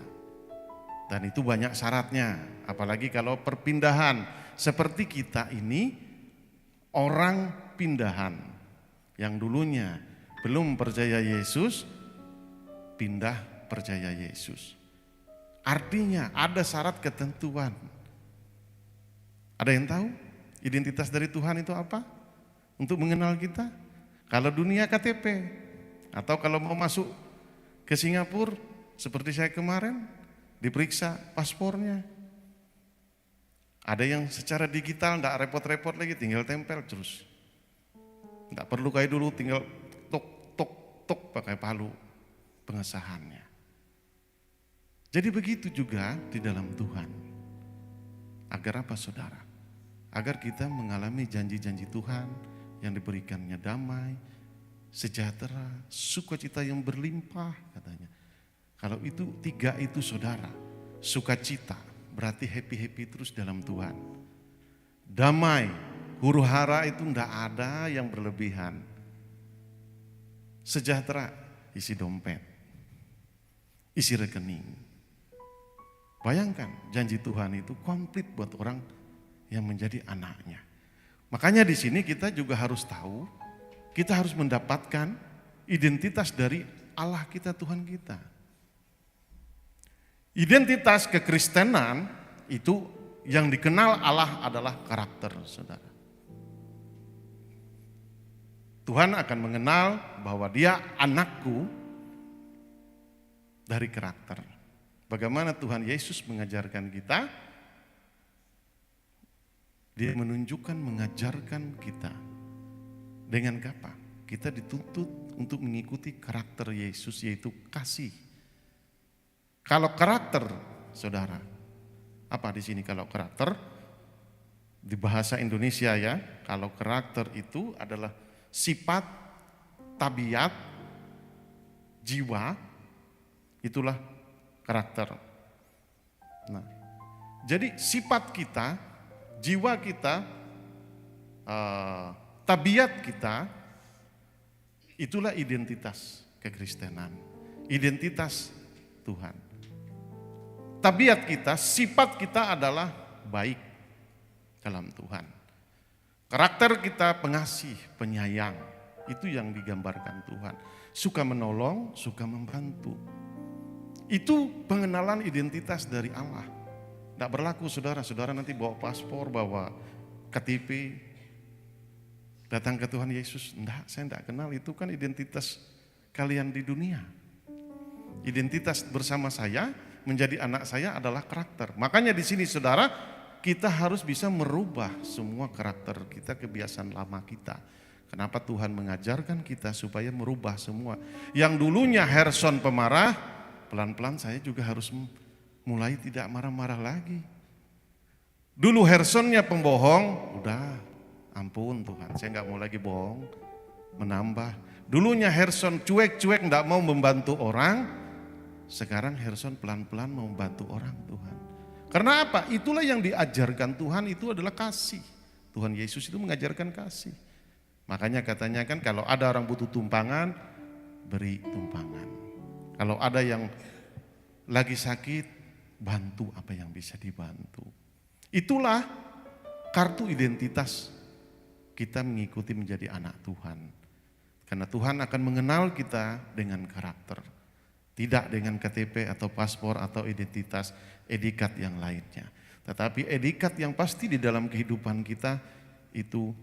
Dan itu banyak syaratnya, apalagi kalau perpindahan. Seperti kita ini orang pindahan yang dulunya belum percaya Yesus, pindah percaya Yesus. Artinya ada syarat ketentuan. Ada yang tahu identitas dari Tuhan itu apa? Untuk mengenal kita. Kalau dunia KTP, atau kalau mau masuk ke Singapura seperti saya kemarin, diperiksa paspornya. Ada yang secara digital, enggak repot-repot lagi, tinggal tempel terus. Enggak perlu kayak dulu, tinggal tok pakai palu pengesahannya. Jadi begitu juga di dalam Tuhan. Agar apa saudara? Agar kita mengalami janji-janji Tuhan yang diberikannya damai, sejahtera, sukacita yang berlimpah katanya. Kalau itu 3 itu saudara, sukacita berarti happy-happy terus dalam Tuhan. Damai, huru hara itu enggak ada yang berlebihan. Sejahtera, isi dompet, isi rekening. Bayangkan janji Tuhan itu komplit buat orang yang menjadi anaknya. Makanya di sini kita juga harus tahu, kita harus mendapatkan identitas dari Allah kita, Tuhan kita. Identitas kekristenan itu yang dikenal Allah adalah karakter, saudara. Tuhan akan mengenal bahwa dia anakku dari karakter. Bagaimana Tuhan Yesus mengajarkan kita? Dia menunjukkan, mengajarkan kita. Dengan apa? Kita dituntut untuk mengikuti karakter Yesus, yaitu kasih. Kalau karakter, saudara, apa di sini kalau karakter? Di bahasa Indonesia ya, kalau karakter itu adalah sifat, tabiat, jiwa, itulah karakter. Nah, jadi sifat kita, jiwa kita, tabiat kita, itulah identitas kekristenan, identitas Tuhan. Tabiat kita, sifat kita adalah baik dalam Tuhan. Karakter kita pengasih, penyayang, itu yang digambarkan Tuhan. Suka menolong, suka membantu. Itu pengenalan identitas dari Allah. Tidak berlaku saudara nanti bawa paspor, bawa KTP, datang ke Tuhan Yesus. Enggak, saya tidak kenal, itu kan identitas kalian di dunia. Identitas bersama saya menjadi anak saya adalah karakter. Makanya di sini saudara, kita harus bisa merubah semua karakter kita, kebiasaan lama kita. Kenapa Tuhan mengajarkan kita supaya merubah semua. Yang dulunya Herson pemarah, pelan-pelan saya juga harus mulai tidak marah-marah lagi. Dulu Hersonnya pembohong, udah ampun Tuhan, saya nggak mau lagi bohong, menambah. Dulunya Herson cuek-cuek nggak mau membantu orang, sekarang Herson pelan-pelan mau membantu orang Tuhan. Karena apa? Itulah yang diajarkan Tuhan, itu adalah kasih. Tuhan Yesus itu mengajarkan kasih. Makanya katanya kan kalau ada orang butuh tumpangan, beri tumpangan. Kalau ada yang lagi sakit, bantu apa yang bisa dibantu. Itulah kartu identitas kita mengikuti menjadi anak Tuhan. Karena Tuhan akan mengenal kita dengan karakter. Tidak dengan KTP atau paspor atau identitas edikat yang lainnya. Tetapi edikat yang pasti di dalam kehidupan kita itu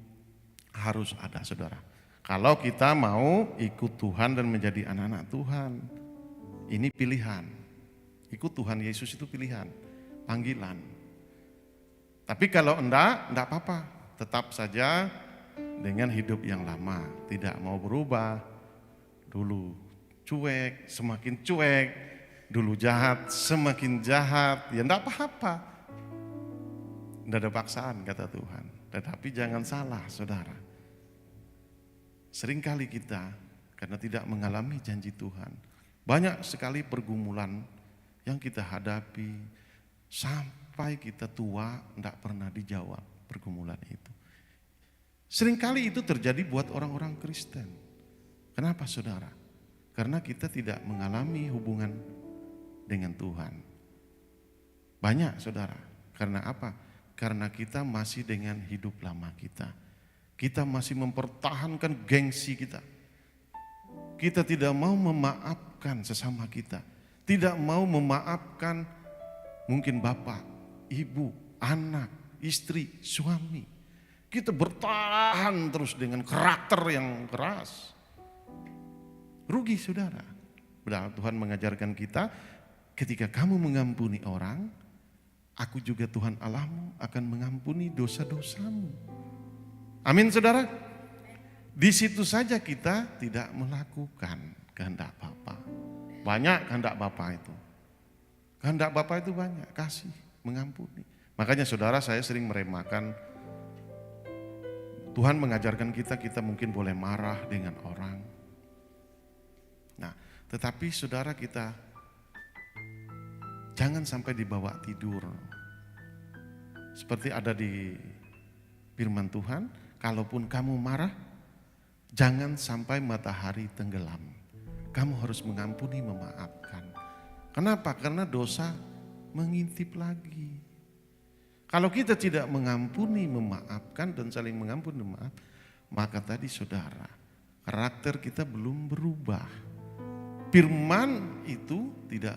harus ada saudara. Kalau kita mau ikut Tuhan dan menjadi anak-anak Tuhan, ini pilihan. Ikut Tuhan Yesus itu pilihan, panggilan. Tapi kalau enggak apa-apa. Tetap saja dengan hidup yang lama, tidak mau berubah. Dulu cuek, semakin cuek, dulu jahat, semakin jahat, ya enggak apa-apa. Enggak ada paksaan kata Tuhan. Tetapi jangan salah saudara. Seringkali kita karena tidak mengalami janji Tuhan, banyak sekali pergumulan yang kita hadapi sampai kita tua enggak pernah dijawab pergumulan itu. Seringkali itu terjadi buat orang-orang Kristen. Kenapa saudara? Karena kita tidak mengalami hubungan dengan Tuhan. Banyak saudara. Karena apa? Karena kita masih dengan hidup lama kita. Kita masih mempertahankan gengsi kita. Kita tidak mau memaafkan sesama kita. Tidak mau memaafkan mungkin bapak, ibu, anak, istri, suami. Kita bertahan terus dengan karakter yang keras. Rugi saudara. Padahal Tuhan mengajarkan kita, ketika kamu mengampuni orang, aku juga Tuhan Allahmu akan mengampuni dosa-dosamu. Amin saudara. Di situ saja kita tidak melakukan kehendak Bapa. Banyak kehendak Bapa itu. Kehendak Bapa itu banyak, kasih, mengampuni. Makanya saudara, saya sering meremahkan, Tuhan mengajarkan kita mungkin boleh marah dengan orang. Nah, tetapi saudara kita jangan sampai dibawa tidur. Seperti ada di firman Tuhan, kalaupun kamu marah, jangan sampai matahari tenggelam. Kamu harus mengampuni, memaafkan. Kenapa? Karena dosa mengintip lagi. Kalau kita tidak mengampuni, memaafkan dan saling mengampuni, maaf, maka tadi saudara, karakter kita belum berubah. Firman itu tidak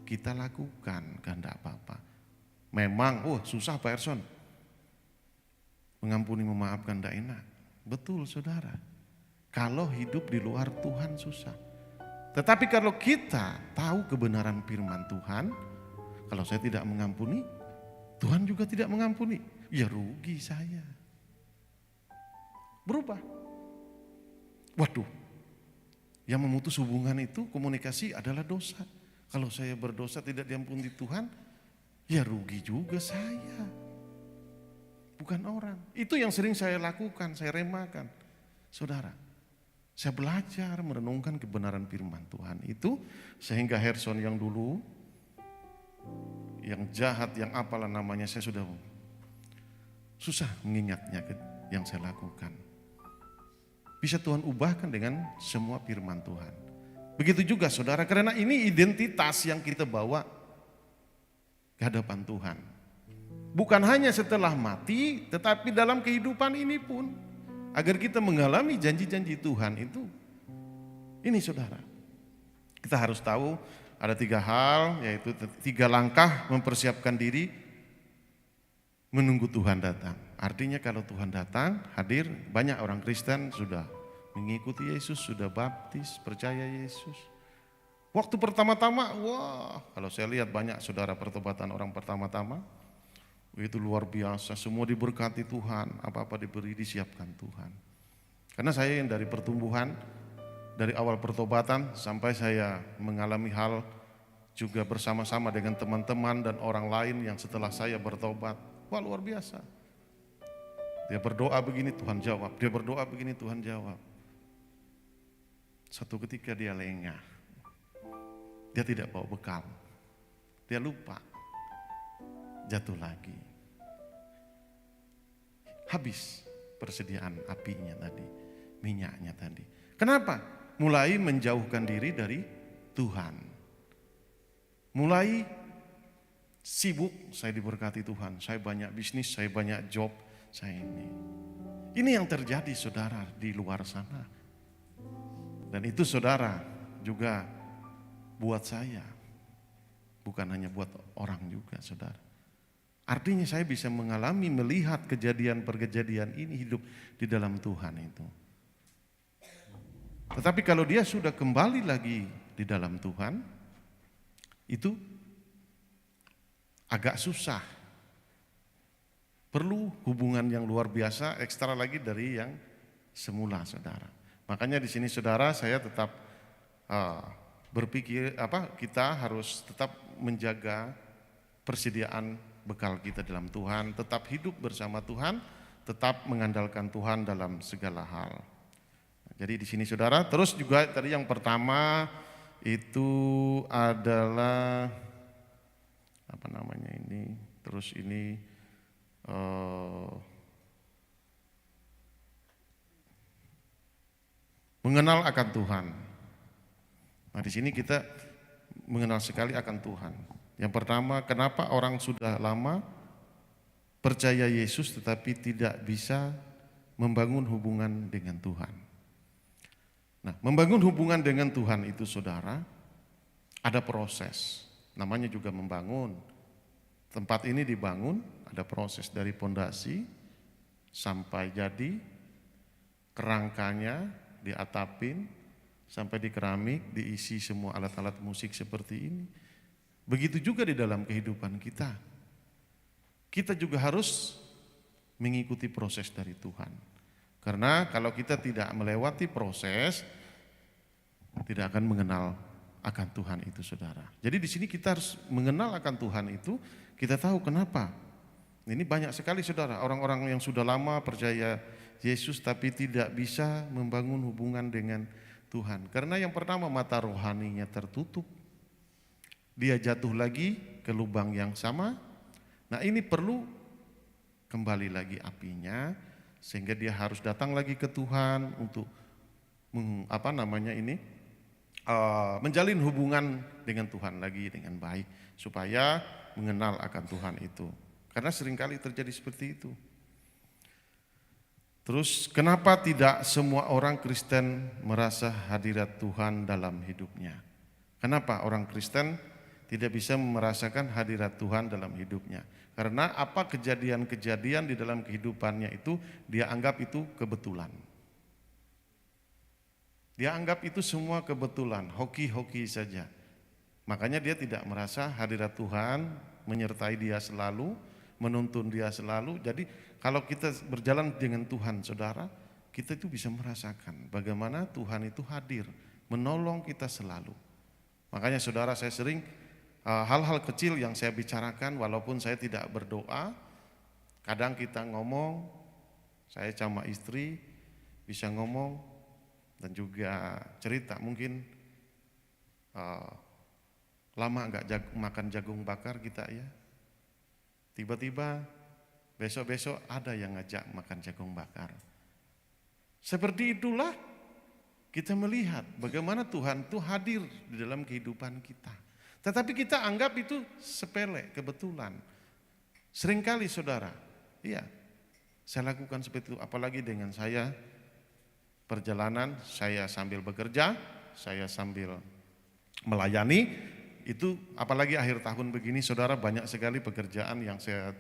kita lakukan kehendak Bapa. Memang, susah Pak Erson. Mengampuni, memaafkan tidak enak. Betul saudara. Kalau hidup di luar Tuhan susah. Tetapi kalau kita tahu kebenaran firman Tuhan, kalau saya tidak mengampuni, Tuhan juga tidak mengampuni. Ya rugi saya. Berubah. Waduh. Yang memutus hubungan itu komunikasi adalah dosa. Kalau saya berdosa tidak diampuni Tuhan, ya rugi juga saya. Bukan orang. Itu yang sering saya lakukan, saya remahkan. Saudara, saya belajar merenungkan kebenaran firman Tuhan itu. Sehingga Herson yang dulu, yang jahat, yang apalah namanya, saya sudah susah mengingatnya yang saya lakukan. Bisa Tuhan ubahkan dengan semua firman Tuhan. Begitu juga saudara, karena ini identitas yang kita bawa ke hadapan Tuhan. Bukan hanya setelah mati, tetapi dalam kehidupan ini pun. Agar kita mengalami janji-janji Tuhan itu. Ini saudara, kita harus tahu ada 3 hal, yaitu 3 langkah mempersiapkan diri menunggu Tuhan datang. Artinya kalau Tuhan datang, hadir, banyak orang Kristen sudah mengikuti Yesus, sudah baptis, percaya Yesus. Waktu pertama-tama, wah, kalau saya lihat banyak saudara pertobatan orang pertama-tama, itu luar biasa, semua diberkati Tuhan, apa-apa diberi disiapkan Tuhan. Karena saya yang dari pertumbuhan, dari awal pertobatan sampai saya mengalami hal juga bersama-sama dengan teman-teman dan orang lain yang setelah saya bertobat, wah luar biasa. Dia berdoa begini Tuhan jawab, dia berdoa begini Tuhan jawab. Satu ketika dia lengah, dia tidak bawa bekal, dia lupa, jatuh lagi. Habis persediaan apinya tadi, minyaknya tadi. Kenapa? Mulai menjauhkan diri dari Tuhan. Mulai sibuk, saya diberkati Tuhan, saya banyak bisnis, saya banyak job, saya ini. Ini yang terjadi saudara di luar sana. Dan itu saudara juga buat saya, bukan hanya buat orang juga saudara. Artinya saya bisa mengalami, melihat kejadian-perkejadian ini hidup di dalam Tuhan itu. Tetapi kalau dia sudah kembali lagi di dalam Tuhan, itu agak susah. Perlu hubungan yang luar biasa, ekstra lagi dari yang semula saudara. Makanya di sini saudara saya tetap berpikir kita harus tetap menjaga persediaan bekal kita dalam Tuhan, tetap hidup bersama Tuhan, tetap mengandalkan Tuhan dalam segala hal. Jadi di sini saudara, terus juga tadi yang pertama itu adalah apa namanya ini, terus ini mengenal akan Tuhan. Nah di sini kita mengenal sekali akan Tuhan. Yang pertama, kenapa orang sudah lama percaya Yesus tetapi tidak bisa membangun hubungan dengan Tuhan. Nah, membangun hubungan dengan Tuhan itu saudara, ada proses. Namanya juga membangun. Tempat ini dibangun, ada proses dari pondasi sampai jadi, kerangkanya diatapin, sampai di keramik, diisi semua alat-alat musik seperti ini. Begitu juga di dalam kehidupan kita. Kita juga harus mengikuti proses dari Tuhan. Karena kalau kita tidak melewati proses, tidak akan mengenal akan Tuhan itu saudara. Jadi di sini kita harus mengenal akan Tuhan itu, kita tahu kenapa. Ini banyak sekali saudara, orang-orang yang sudah lama percaya Yesus tapi tidak bisa membangun hubungan dengan Tuhan. Karena yang pertama mata rohaninya tertutup. Dia jatuh lagi ke lubang yang sama. Nah ini perlu kembali lagi apinya sehingga dia harus datang lagi ke Tuhan untuk menjalin hubungan dengan Tuhan lagi dengan baik supaya mengenal akan Tuhan itu. Karena seringkali terjadi seperti itu. Terus kenapa tidak semua orang Kristen merasa hadirat Tuhan dalam hidupnya? Kenapa orang Kristen tidak bisa merasakan hadirat Tuhan dalam hidupnya? Karena apa kejadian-kejadian di dalam kehidupannya itu dia anggap itu kebetulan. Dia anggap itu semua kebetulan, hoki-hoki saja. Makanya dia tidak merasa hadirat Tuhan menyertai dia selalu, menuntun dia selalu. Jadi kalau kita berjalan dengan Tuhan saudara, kita itu bisa merasakan bagaimana Tuhan itu hadir, menolong kita selalu. Makanya saudara saya sering hal-hal kecil yang saya bicarakan walaupun saya tidak berdoa, kadang kita ngomong, saya sama istri bisa ngomong dan juga cerita mungkin lama enggak makan jagung bakar kita ya. Tiba-tiba besok-besok ada yang ngajak makan jagung bakar. Seperti itulah kita melihat bagaimana Tuhan itu hadir di dalam kehidupan kita. Tetapi kita anggap itu sepele, kebetulan. Seringkali saudara, iya, saya lakukan seperti itu. Apalagi dengan saya perjalanan, saya sambil bekerja, saya sambil melayani, itu apalagi akhir tahun begini saudara banyak sekali pekerjaan yang saya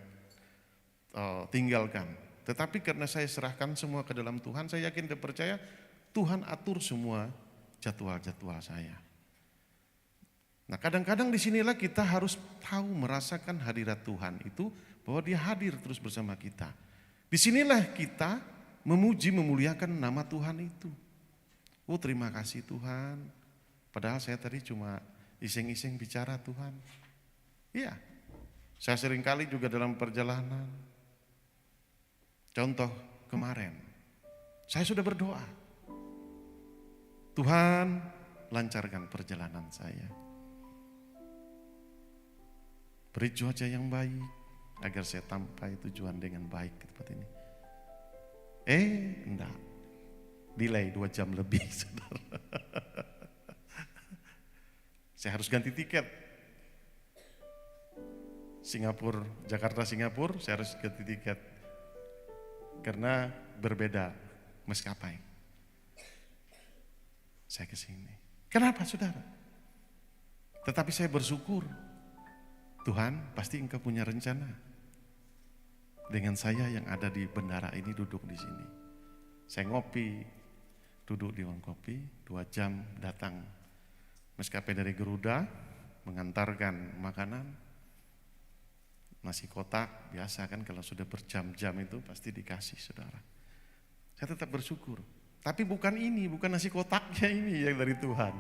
tinggalkan. Tetapi karena saya serahkan semua ke dalam Tuhan, saya yakin dan percaya Tuhan atur semua jadwal-jadwal saya. Nah kadang-kadang disinilah kita harus tahu merasakan hadirat Tuhan itu, bahwa dia hadir terus bersama kita. Disinilah kita memuji, memuliakan nama Tuhan itu. Oh terima kasih Tuhan, padahal saya tadi cuma iseng-iseng bicara Tuhan. Iya, saya seringkali juga dalam perjalanan. Contoh kemarin, saya sudah berdoa. Tuhan lancarkan perjalanan saya. Beri cuaca yang baik agar saya sampai tujuan dengan baik ke tempat ini. Enggak. Delay 2 jam lebih, saudara. Saya harus ganti tiket. Jakarta Singapura, saya harus ganti tiket. Karena berbeda maskapai. Saya ke sini. Kenapa, saudara? Tetapi saya bersyukur. Tuhan, pasti Engkau punya rencana dengan saya yang ada di bendara ini, duduk di sini. Saya ngopi, duduk di warung kopi, 2 jam datang maskapai dari Garuda mengantarkan makanan, nasi kotak, biasa kan kalau sudah berjam-jam itu pasti dikasih, saudara. Saya tetap bersyukur. Tapi bukan nasi kotaknya ini yang dari Tuhan.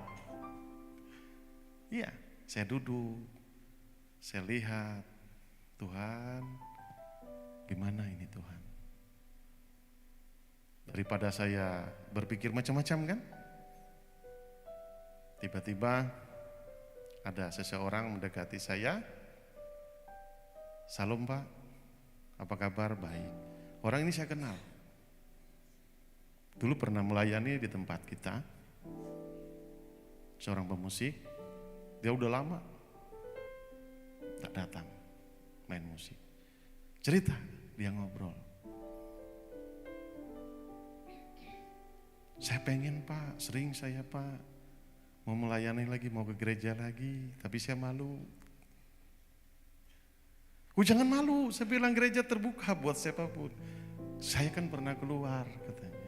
Iya, saya duduk, saya lihat, Tuhan, gimana ini Tuhan? Daripada saya berpikir macam-macam kan? Tiba-tiba ada seseorang mendekati saya. Salam Pak, apa kabar? Baik. Orang ini saya kenal. Dulu pernah melayani di tempat kita. Seorang pemusik, dia udah lama tak datang main musik. Cerita, dia ngobrol. Saya pengen Pak, sering saya Pak, mau melayani lagi, mau ke gereja lagi, tapi saya malu. Jangan malu, saya bilang gereja terbuka buat siapapun. Saya kan pernah keluar katanya.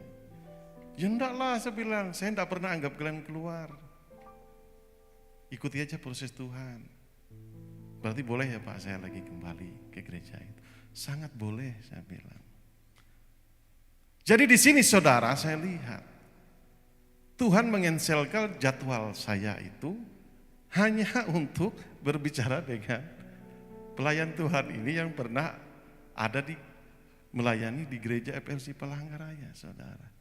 Ya enggak lah, saya bilang, saya enggak pernah anggap kalian keluar. Ikuti aja proses Tuhan. Berarti boleh ya Pak saya lagi kembali ke gereja itu? Sangat boleh saya bilang. Jadi di sini saudara saya lihat Tuhan mengenselkan jadwal saya itu hanya untuk berbicara dengan pelayan Tuhan ini yang pernah ada melayani di gereja FLC Palangkaraya, saudara.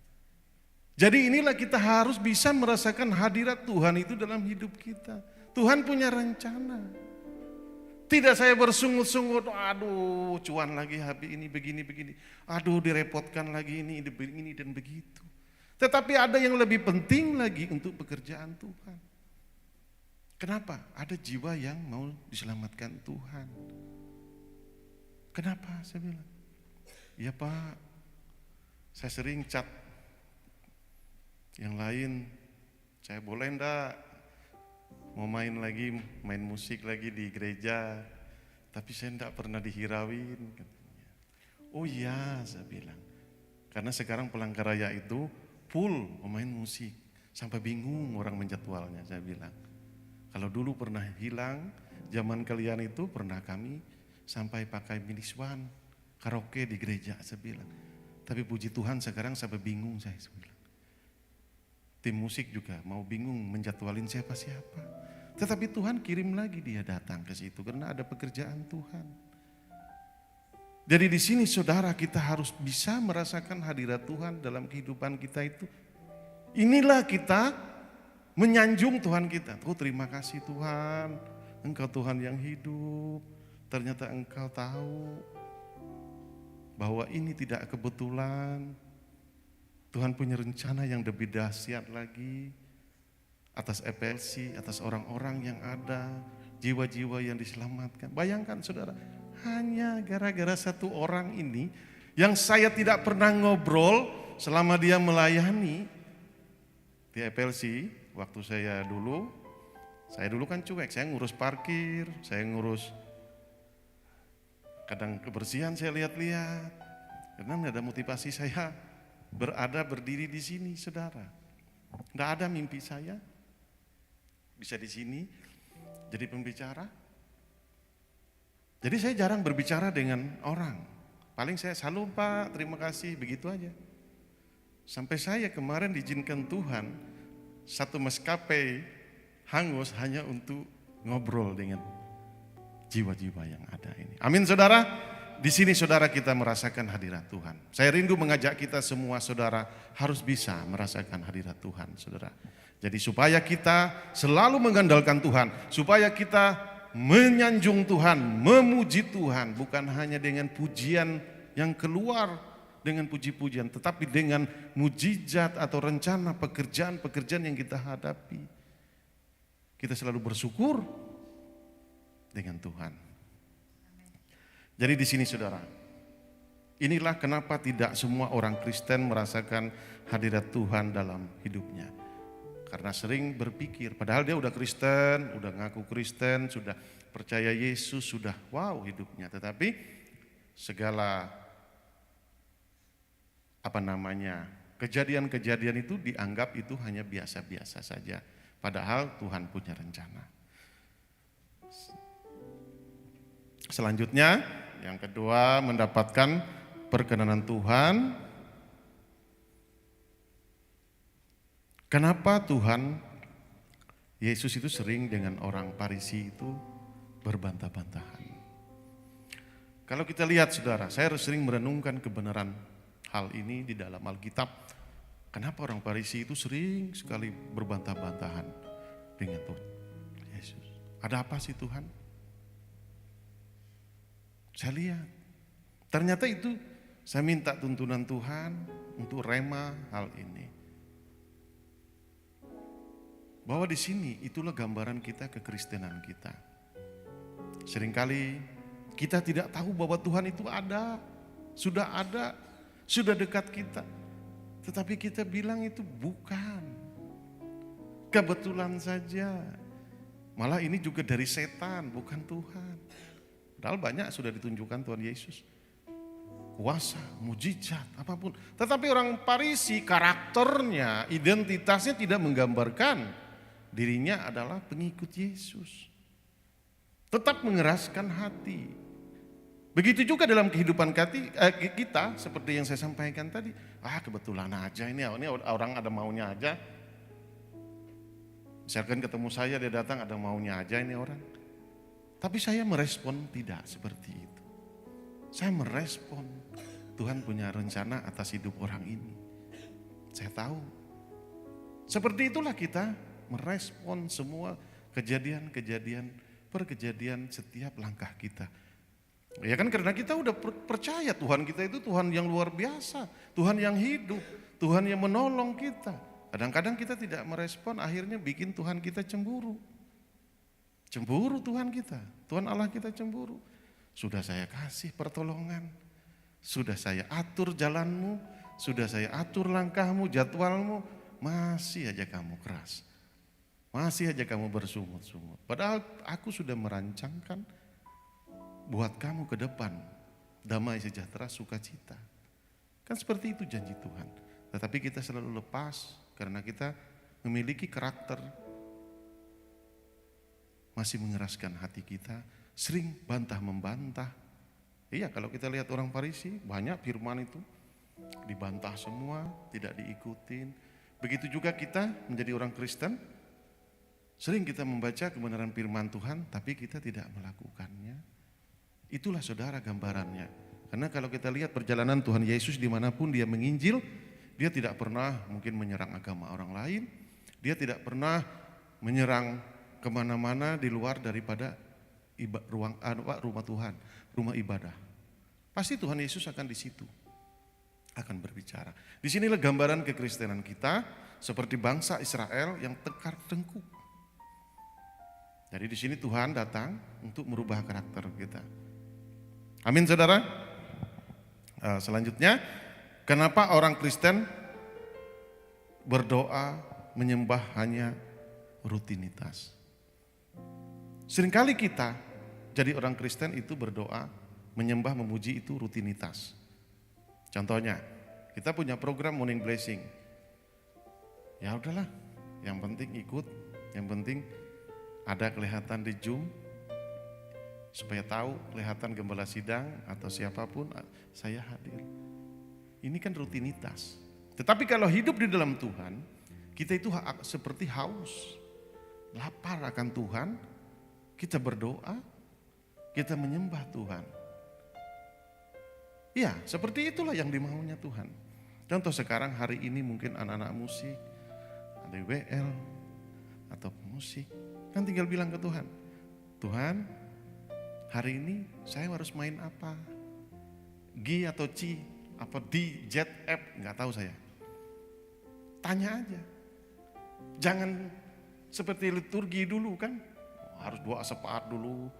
Jadi inilah kita harus bisa merasakan hadirat Tuhan itu dalam hidup kita. Tuhan punya rencana. Tidak saya bersungut-sungut, aduh cuan lagi habis ini begini. Aduh direpotkan lagi ini dan begitu. Tetapi ada yang lebih penting lagi untuk pekerjaan Tuhan. Kenapa? Ada jiwa yang mau diselamatkan Tuhan. Kenapa saya bilang? Ya Pak, saya sering chat yang lain, saya boleh enggak mau main musik lagi di gereja, tapi saya enggak pernah dihirauin katanya. Oh iya, saya bilang. Karena sekarang Palangkaraya itu full pemain musik, sampai bingung orang menjadwalnya, saya bilang. Kalau dulu pernah hilang, zaman kalian itu pernah kami sampai pakai miniswan, karaoke di gereja, saya bilang. Tapi puji Tuhan sekarang sampai bingung saya bilang. Tim musik juga mau bingung menjadwalin siapa-siapa. Tetapi Tuhan kirim lagi dia datang ke situ karena ada pekerjaan Tuhan. Jadi di sini saudara kita harus bisa merasakan hadirat Tuhan dalam kehidupan kita itu. Inilah kita menyanjung Tuhan kita. Oh terima kasih Tuhan, Engkau Tuhan yang hidup. Ternyata Engkau tahu bahwa ini tidak kebetulan. Tuhan punya rencana yang lebih dahsyat lagi atas FLC, atas orang-orang yang ada, jiwa-jiwa yang diselamatkan. Bayangkan saudara, hanya gara-gara satu orang ini yang saya tidak pernah ngobrol selama dia melayani di FLC. Waktu saya dulu kan cuek, saya ngurus parkir, saya ngurus kadang kebersihan saya lihat-lihat. Karena tidak ada motivasi saya berdiri di sini, saudara. Tidak ada mimpi saya bisa di sini. jadi pembicara. Jadi saya jarang berbicara dengan orang. Paling saya salam Pak, terima kasih, begitu aja. Sampai saya kemarin diizinkan Tuhan satu maskapai hangus hanya untuk ngobrol dengan jiwa-jiwa yang ada ini. Amin saudara. Di sini saudara kita merasakan hadirat Tuhan. Saya rindu mengajak kita semua saudara harus bisa merasakan hadirat Tuhan saudara. Jadi supaya kita selalu mengandalkan Tuhan. Supaya kita menyanjung Tuhan, memuji Tuhan. Bukan hanya dengan pujian yang keluar dengan puji-pujian. Tetapi dengan mujizat atau rencana pekerjaan-pekerjaan yang kita hadapi. Kita selalu bersyukur dengan Tuhan. Jadi di sini saudara, inilah kenapa tidak semua orang Kristen merasakan hadirat Tuhan dalam hidupnya. Karena sering berpikir, padahal dia udah Kristen, udah ngaku Kristen, sudah percaya Yesus, sudah wow hidupnya. Tetapi segala kejadian-kejadian itu dianggap itu hanya biasa-biasa saja. Padahal Tuhan punya rencana. Selanjutnya, yang kedua mendapatkan perkenanan Tuhan. Kenapa Tuhan Yesus itu sering dengan orang Farisi itu berbantah-bantahan? Kalau kita lihat saudara, saya harus sering merenungkan kebenaran hal ini di dalam Alkitab. Kenapa orang Farisi itu sering sekali berbantah-bantahan dengan Tuhan Yesus? Ada apa sih Tuhan? Saya lihat, ternyata itu saya minta tuntunan Tuhan untuk rema hal ini. Bahwa di sini itulah gambaran kita kekristenan kita. Seringkali kita tidak tahu bahwa Tuhan itu ada, sudah dekat kita. Tetapi kita bilang itu bukan, kebetulan saja. Malah ini juga dari setan, bukan Tuhan. Padahal banyak sudah ditunjukkan Tuhan Yesus. Kuasa, mujizat, apapun. Tetapi orang Farisi karakternya, identitasnya tidak menggambarkan dirinya adalah pengikut Yesus. Tetap mengeraskan hati. Begitu juga dalam kehidupan kita, seperti yang saya sampaikan tadi. Kebetulan aja ini orang ada maunya aja. Misalkan ketemu saya, dia datang ada maunya aja ini orang. Tapi saya merespon tidak seperti itu. Saya merespon Tuhan punya rencana atas hidup orang ini. Saya tahu. Seperti itulah kita merespon semua kejadian setiap langkah kita. Ya kan karena kita udah percaya Tuhan kita itu Tuhan yang luar biasa. Tuhan yang hidup, Tuhan yang menolong kita. Kadang-kadang kita tidak merespon, akhirnya bikin Tuhan kita cemburu. Cemburu Tuhan kita, Tuhan Allah kita cemburu. Sudah saya kasih pertolongan, sudah saya atur jalanmu, sudah saya atur langkahmu, jadwalmu, masih aja kamu keras. Masih aja kamu bersungut-sungut. Padahal aku sudah merancangkan buat kamu ke depan, damai sejahtera, sukacita. Kan seperti itu janji Tuhan. Tetapi kita selalu lepas karena kita memiliki karakter masih mengeraskan hati kita, sering bantah-membantah. Iya, kalau kita lihat orang Farisi, banyak firman itu dibantah semua, tidak diikutin. Begitu juga kita menjadi orang Kristen, sering kita membaca kebenaran firman Tuhan, tapi kita tidak melakukannya. Itulah saudara gambarannya. Karena kalau kita lihat perjalanan Tuhan Yesus dimanapun dia menginjil, dia tidak pernah mungkin menyerang agama orang lain, dia tidak pernah menyerang kemana-mana di luar daripada rumah Tuhan, rumah ibadah. Pasti Tuhan Yesus akan di situ, akan berbicara. Di sinilah gambaran kekristenan kita seperti bangsa Israel yang tekar tengkuk. Jadi di sini Tuhan datang untuk merubah karakter kita. Amin saudara. Selanjutnya, kenapa orang Kristen berdoa menyembah hanya rutinitas? Seringkali kita jadi orang Kristen itu berdoa, menyembah, memuji itu rutinitas. Contohnya, kita punya program Morning Blessing. Ya udahlah, yang penting ikut, yang penting ada kelihatan di Zoom, supaya tahu kelihatan gembala sidang atau siapapun saya hadir. Ini kan rutinitas. Tetapi kalau hidup di dalam Tuhan, kita itu seperti haus, lapar akan Tuhan, kita berdoa, kita menyembah Tuhan. Ya, seperti itulah yang dimaunya Tuhan. Contoh sekarang hari ini mungkin anak-anak musik, ada WL, atau musik, kan tinggal bilang ke Tuhan, Tuhan, hari ini saya harus main apa? G atau C, apa D, Z, F, nggak tahu saya. Tanya aja. Jangan seperti liturgi dulu kan, harus doa sepaat dulu,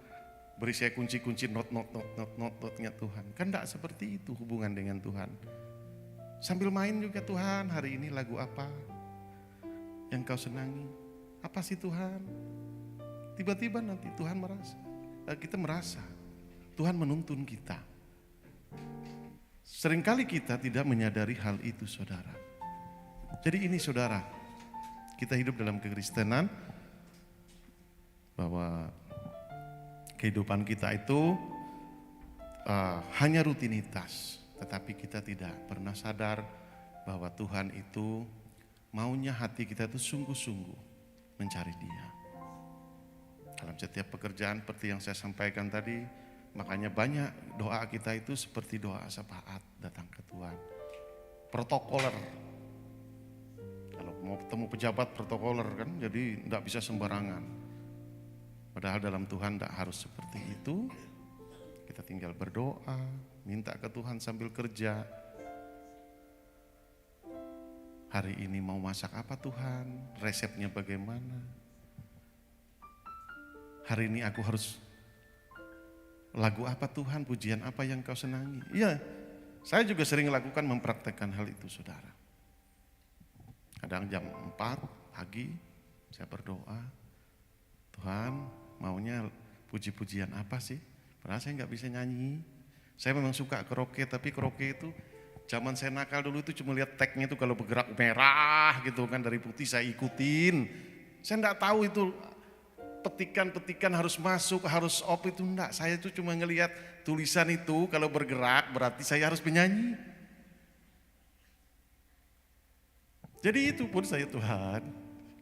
beri saya kunci-kunci not-notnya Tuhan. Kan enggak seperti itu hubungan dengan Tuhan. Sambil main juga Tuhan, hari ini lagu apa yang kau senangi? Apa sih Tuhan? Tiba-tiba nanti Tuhan kita merasa Tuhan menuntun kita. Seringkali kita tidak menyadari hal itu, saudara. Jadi ini saudara, kita hidup dalam kekristenan bahwa kehidupan kita itu hanya rutinitas, tetapi kita tidak pernah sadar bahwa Tuhan itu maunya hati kita itu sungguh-sungguh mencari Dia. Dalam setiap pekerjaan seperti yang saya sampaikan tadi, makanya banyak doa kita itu seperti doa syafaat datang ke Tuhan. Protokoler. Kalau mau ketemu pejabat protokoler kan, jadi tidak bisa sembarangan. Padahal dalam Tuhan tidak harus seperti itu. Kita tinggal berdoa, minta ke Tuhan sambil kerja. Hari ini mau masak apa Tuhan? Resepnya bagaimana? Hari ini aku harus lagu apa Tuhan? Pujian apa yang kau senangi? Iya, saya juga sering lakukan mempraktekkan hal itu, saudara. Kadang jam 4 pagi saya berdoa, Tuhan maunya puji-pujian apa sih? Padahal saya nggak bisa nyanyi. Saya memang suka karaoke, tapi karaoke itu zaman saya nakal dulu itu cuma lihat tagnya itu kalau bergerak merah gitu kan, dari putih saya ikutin. Saya nggak tahu itu petikan-petikan harus masuk, harus off itu enggak. Saya itu cuma ngelihat tulisan itu kalau bergerak berarti saya harus menyanyi. Jadi itu pun saya, Tuhan,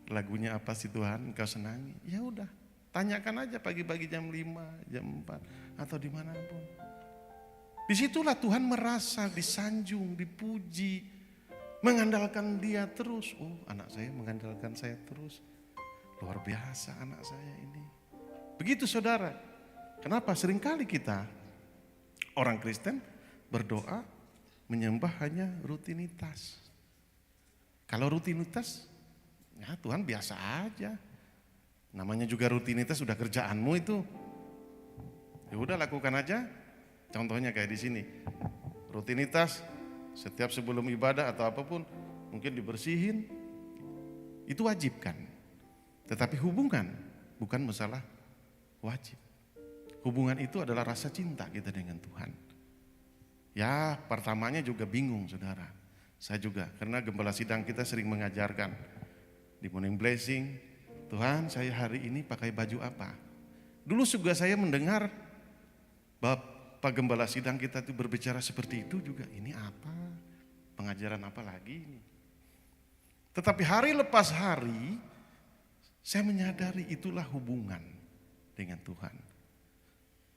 lagunya apa sih Tuhan engkau senangi? Ya udah, tanyakan aja pagi-pagi jam 5, jam 4 atau dimanapun. Disitulah Tuhan merasa disanjung, dipuji, mengandalkan Dia terus. Oh, anak saya mengandalkan saya terus. Luar biasa anak saya ini. Begitu saudara. Kenapa seringkali kita orang Kristen berdoa menyembah hanya rutinitas. Kalau rutinitas, ya Tuhan biasa aja. Namanya juga rutinitas, sudah kerjaanmu itu. Ya udah lakukan aja. Contohnya kayak di sini. Rutinitas setiap sebelum ibadah atau apapun mungkin dibersihin. Itu wajib kan. Tetapi hubungan bukan masalah wajib. Hubungan itu adalah rasa cinta kita dengan Tuhan. Ya pertamanya juga bingung saudara. Saya juga, karena gembala sidang kita sering mengajarkan di morning blessing, Tuhan saya hari ini pakai baju apa? Dulu juga saya mendengar Bapak gembala sidang kita itu berbicara seperti itu juga, ini apa? Pengajaran apa lagi ini? Tetapi hari lepas hari, saya menyadari itulah hubungan dengan Tuhan.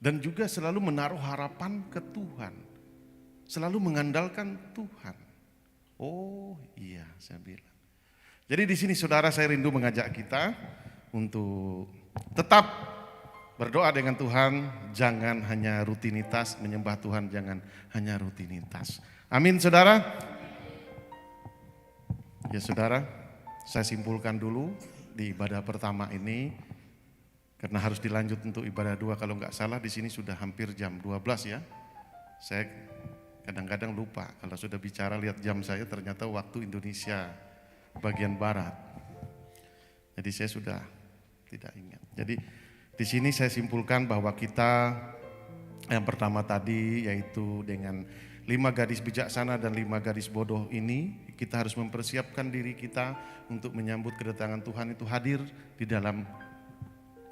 Dan juga selalu menaruh harapan ke Tuhan. Selalu mengandalkan Tuhan. Oh iya, saya bilang. Jadi di sini saudara, saya rindu mengajak kita untuk tetap berdoa dengan Tuhan, jangan hanya rutinitas, menyembah Tuhan jangan hanya rutinitas. Amin saudara. Ya saudara, saya simpulkan dulu di ibadah pertama ini, karena harus dilanjut untuk ibadah 2, kalau nggak salah di sini sudah hampir jam 12 ya. Saya kadang-kadang lupa kalau sudah bicara lihat jam saya, ternyata waktu Indonesia bagian barat. Jadi saya sudah tidak ingat. Jadi di sini saya simpulkan bahwa kita yang pertama tadi yaitu dengan 5 gadis bijaksana dan 5 gadis bodoh ini, kita harus mempersiapkan diri kita untuk menyambut kedatangan Tuhan itu hadir di dalam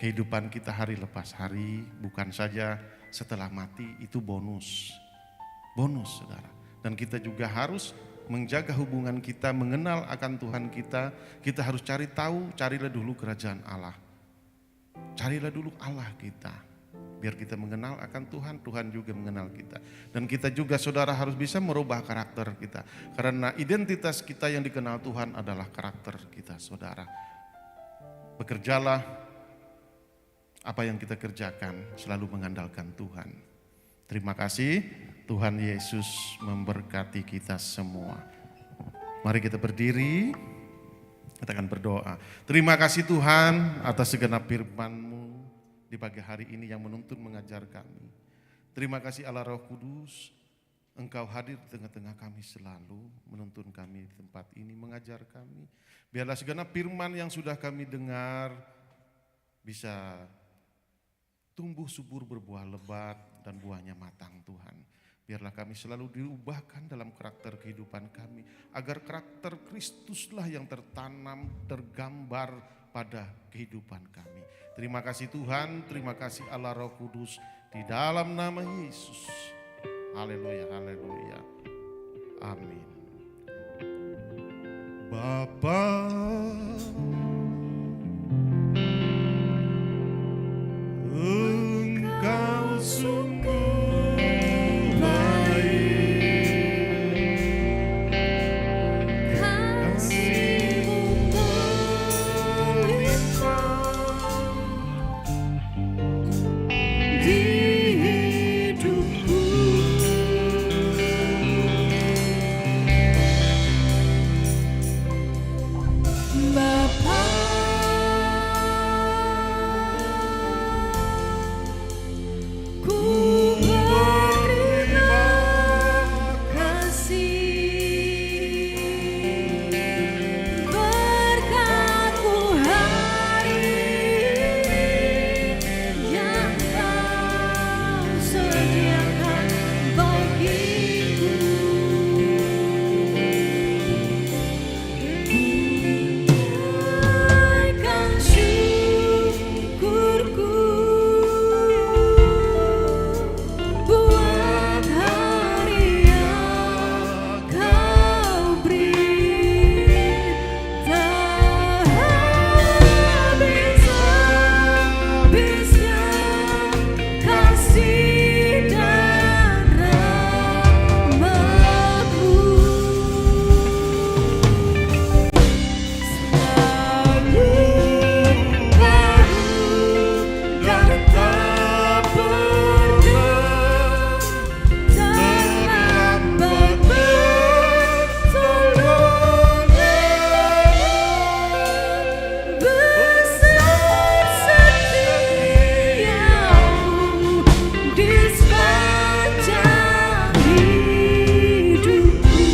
kehidupan kita hari lepas hari, bukan saja setelah mati, itu bonus. Bonus, saudara. Dan kita juga harus menjaga hubungan kita, mengenal akan Tuhan kita. Kita harus cari tahu, carilah dulu kerajaan Allah. Carilah dulu Allah kita. Biar kita mengenal akan Tuhan, Tuhan juga mengenal kita. Dan kita juga saudara harus bisa merubah karakter kita. Karena identitas kita yang dikenal Tuhan adalah karakter kita saudara. Bekerjalah, apa yang kita kerjakan selalu mengandalkan Tuhan. Terima kasih, Tuhan Yesus memberkati kita semua. Mari kita berdiri, kita akan berdoa. Terima kasih Tuhan atas segenap firman-Mu di pagi hari ini yang menuntun mengajar kami. Terima kasih Allah Roh Kudus, Engkau hadir di tengah-tengah kami selalu, menuntun kami di tempat ini, mengajar kami. Biarlah segenap firman yang sudah kami dengar bisa tumbuh subur, berbuah lebat, dan buahnya matang Tuhan. Biarlah kami selalu diubahkan dalam karakter kehidupan kami, agar karakter Kristuslah yang tertanam, tergambar pada kehidupan kami. Terima kasih Tuhan, terima kasih Allah Roh Kudus, di dalam nama Yesus. Haleluya, haleluya. Amin. Bapa, Engkau sungguh baik, kasih-Mu melimpah di hidupku. Bapa, ku berterima kasih berkat-Mu hari ini yang Kau sediakan bagiku. Naikkan syukurku buat hari yang Kau beri. Tak habis-habisnya kasih dan rahmat-Mu. Selalu baru dan tak pernah terlambat pertolongan. Besar setiamu di sepanjang hidupku.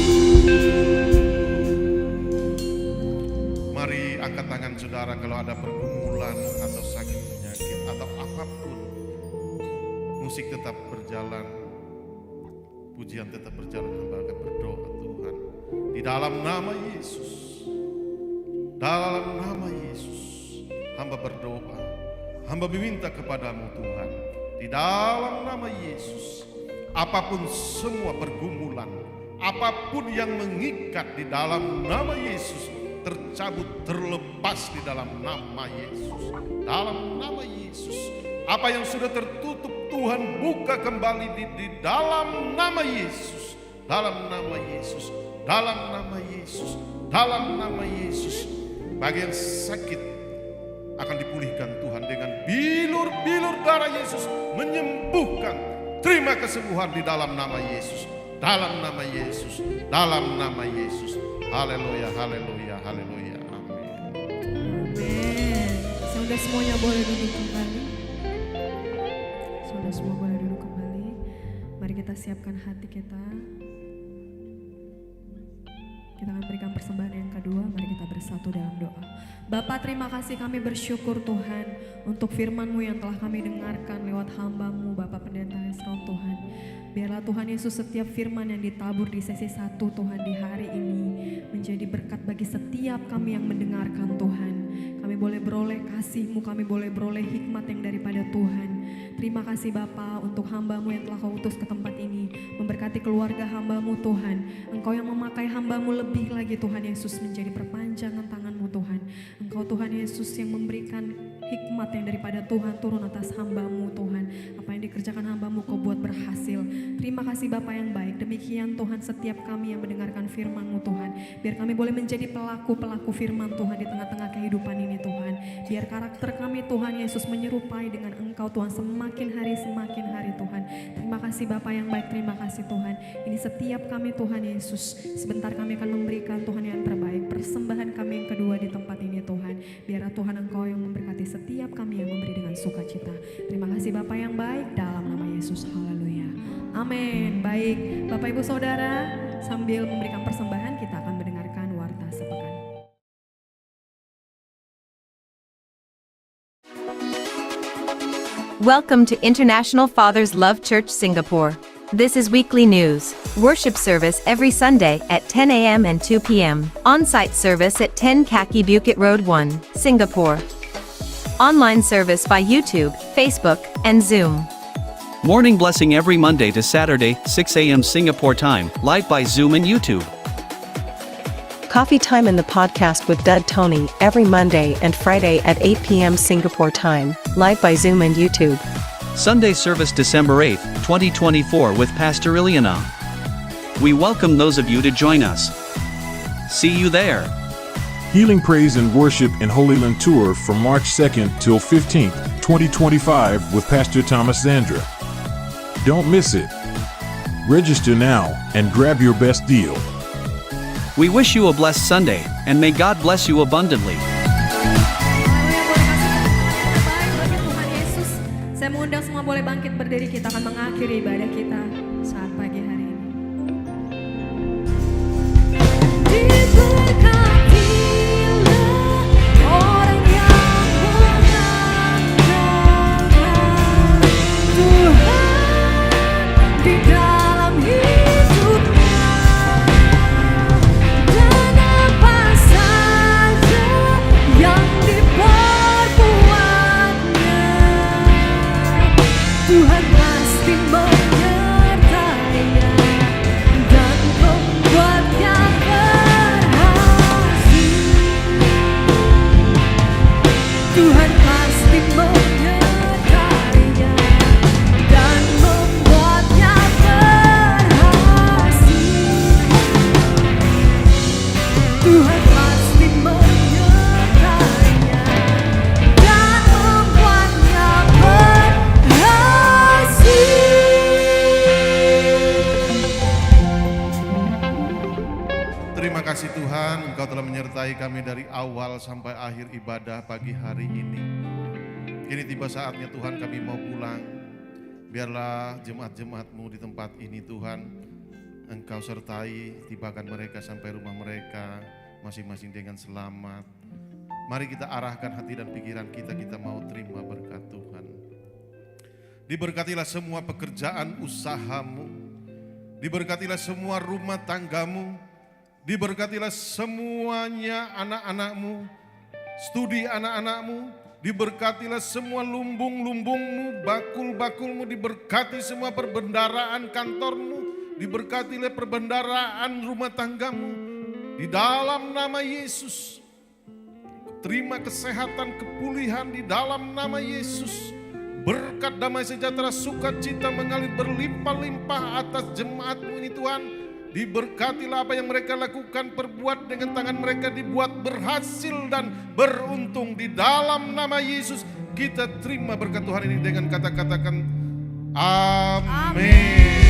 Mari angkat tangan saudara kalau ada pergumulan atau sakit penyakit atau apapun. Musik tetap berjalan, pujian tetap berjalan, hamba akan berdoa Tuhan. Di dalam nama Yesus, dalam nama Yesus, hamba berdoa, hamba meminta kepadamu Tuhan. Di dalam nama Yesus, apapun semua pergumulan, apapun yang mengikat di dalam nama Yesus, tercabut, terlepas di dalam nama Yesus. Dalam nama Yesus, apa yang sudah tertutup Tuhan buka kembali di dalam nama Yesus. Dalam nama Yesus, dalam nama Yesus, dalam nama Yesus. Bagi yang sakit akan dipulihkan Tuhan dengan bilur-bilur darah Yesus menyembuhkan. Terima kesembuhan di dalam nama Yesus. Dalam nama Yesus, dalam nama Yesus. Haleluya, haleluya, haleluya. Amin. Amin. Saudara semuanya boleh duduk kembali. Saudara semua boleh duduk kembali. Mari kita siapkan hati kita. Kita akan berikan persembahan yang kedua. Mari kita bersatu dalam doa. Bapa, terima kasih, kami bersyukur Tuhan untuk firman-Mu yang telah kami dengarkan lewat hamba-Mu Bapak Pendeta Hesron Tuhan. Biarlah Tuhan Yesus setiap firman yang ditabur di sesi 1 Tuhan di hari ini ini menjadi berkat bagi setiap kami yang mendengarkan Tuhan. Kami boleh beroleh kasih-Mu, kami boleh beroleh hikmat yang daripada Tuhan. Terima kasih Bapa untuk hamba-Mu yang telah Kau utus ke tempat ini, memberkati keluarga hamba-Mu Tuhan. Engkau yang memakai hamba-Mu lebih lagi Tuhan Yesus menjadi perpanjangan tangan-Mu Tuhan. Engkau Tuhan Yesus yang memberikan hikmat yang daripada Tuhan turun atas hamba-Mu Tuhan. Apa yang dikerjakan hamba-Mu Kau buat berhasil. Terima kasih Bapa yang baik. Demikian Tuhan setiap kami yang mendengarkan firman-Mu Tuhan. Biar kami boleh menjadi pelaku-pelaku firman Tuhan di tengah-tengah kehidupan ini Tuhan. Biar karakter kami Tuhan Yesus menyerupai dengan Engkau Tuhan semakin hari Tuhan. Terima kasih Bapa yang baik, terima kasih Tuhan. Ini setiap kami Tuhan Yesus. Sebentar kami akan memberikan Tuhan yang terbaik. Persembahan kami yang kedua di tempat ini Tuhan. Biar Tuhan Engkau yang memberkati setiap kami yang memberi dengan sukacita. Terima kasih Bapa yang baik dalam nama Yesus. Haleluya. Amin. Baik Bapak Ibu Saudara, sambil memberikan persembahan kita akan mendengarkan warta sepekan. Welcome to International Fathers Love Church Singapore. This is weekly news. Worship service every Sunday at 10 a.m. and 2 p.m. On-site service at 10 Kaki Bukit Road 1, Singapore. Online service by YouTube, Facebook, and Zoom. Morning blessing every Monday to Saturday, 6 a.m. Singapore time, live by Zoom and YouTube. Coffee Time in the Podcast with Dud Tony every Monday and Friday at 8 p.m. Singapore time, live by Zoom and YouTube. Sunday service December 8, 2024 with Pastor Ileana. We welcome those of you to join us. See you there. Healing Praise and Worship in Holy Land Tour from March 2nd till 15th, 2025 with Pastor Thomas Zandra. Don't miss it. Register now and grab your best deal. We wish you a blessed Sunday, and may God bless you abundantly. Bagi Tuhan Yesus, saya mengundang semua boleh bangkit berdiri, kita akan mengakhiri ibadah kita saat pagi hari ini. Diberkatilah orang yang mengandalkan Tuhan di dalam hidupnya. Dan apa saja yang diperbuatnya, Tuhan pasti menyertainya dan membuatnya berhasil. Tuhan pasti menyertainya dan membuatnya berhasil. Tuhan pasti menyertainya dan membuatnya berhasil. Terima kasih Tuhan, Engkau telah menyertai kami dari awal sampai akhir ibadah pagi hari ini. Kini tiba saatnya Tuhan kami mau pulang. Biarlah jemaat-jemaat-Mu di tempat ini Tuhan, Engkau sertai, tibakan mereka sampai rumah mereka masing-masing dengan selamat. Mari kita arahkan hati dan pikiran kita mau terima berkat Tuhan. Diberkatilah semua pekerjaan usahamu, diberkatilah semua rumah tanggamu, diberkatilah semuanya anak-anakmu, studi anak-anakmu, diberkatilah semua lumbung-lumbungmu, bakul-bakulmu, diberkati semua perbendaraan kantormu, diberkatilah perbendaraan rumah tanggamu. Di dalam nama Yesus, terima kesehatan, kepulihan di dalam nama Yesus. Berkat damai sejahtera sukacita mengalir berlimpah-limpah atas jemaat-Mu ini Tuhan. Diberkatilah apa yang mereka lakukan, perbuat dengan tangan mereka dibuat berhasil dan beruntung. Di dalam nama Yesus kita terima berkat Tuhan ini dengan kata-katakan amin.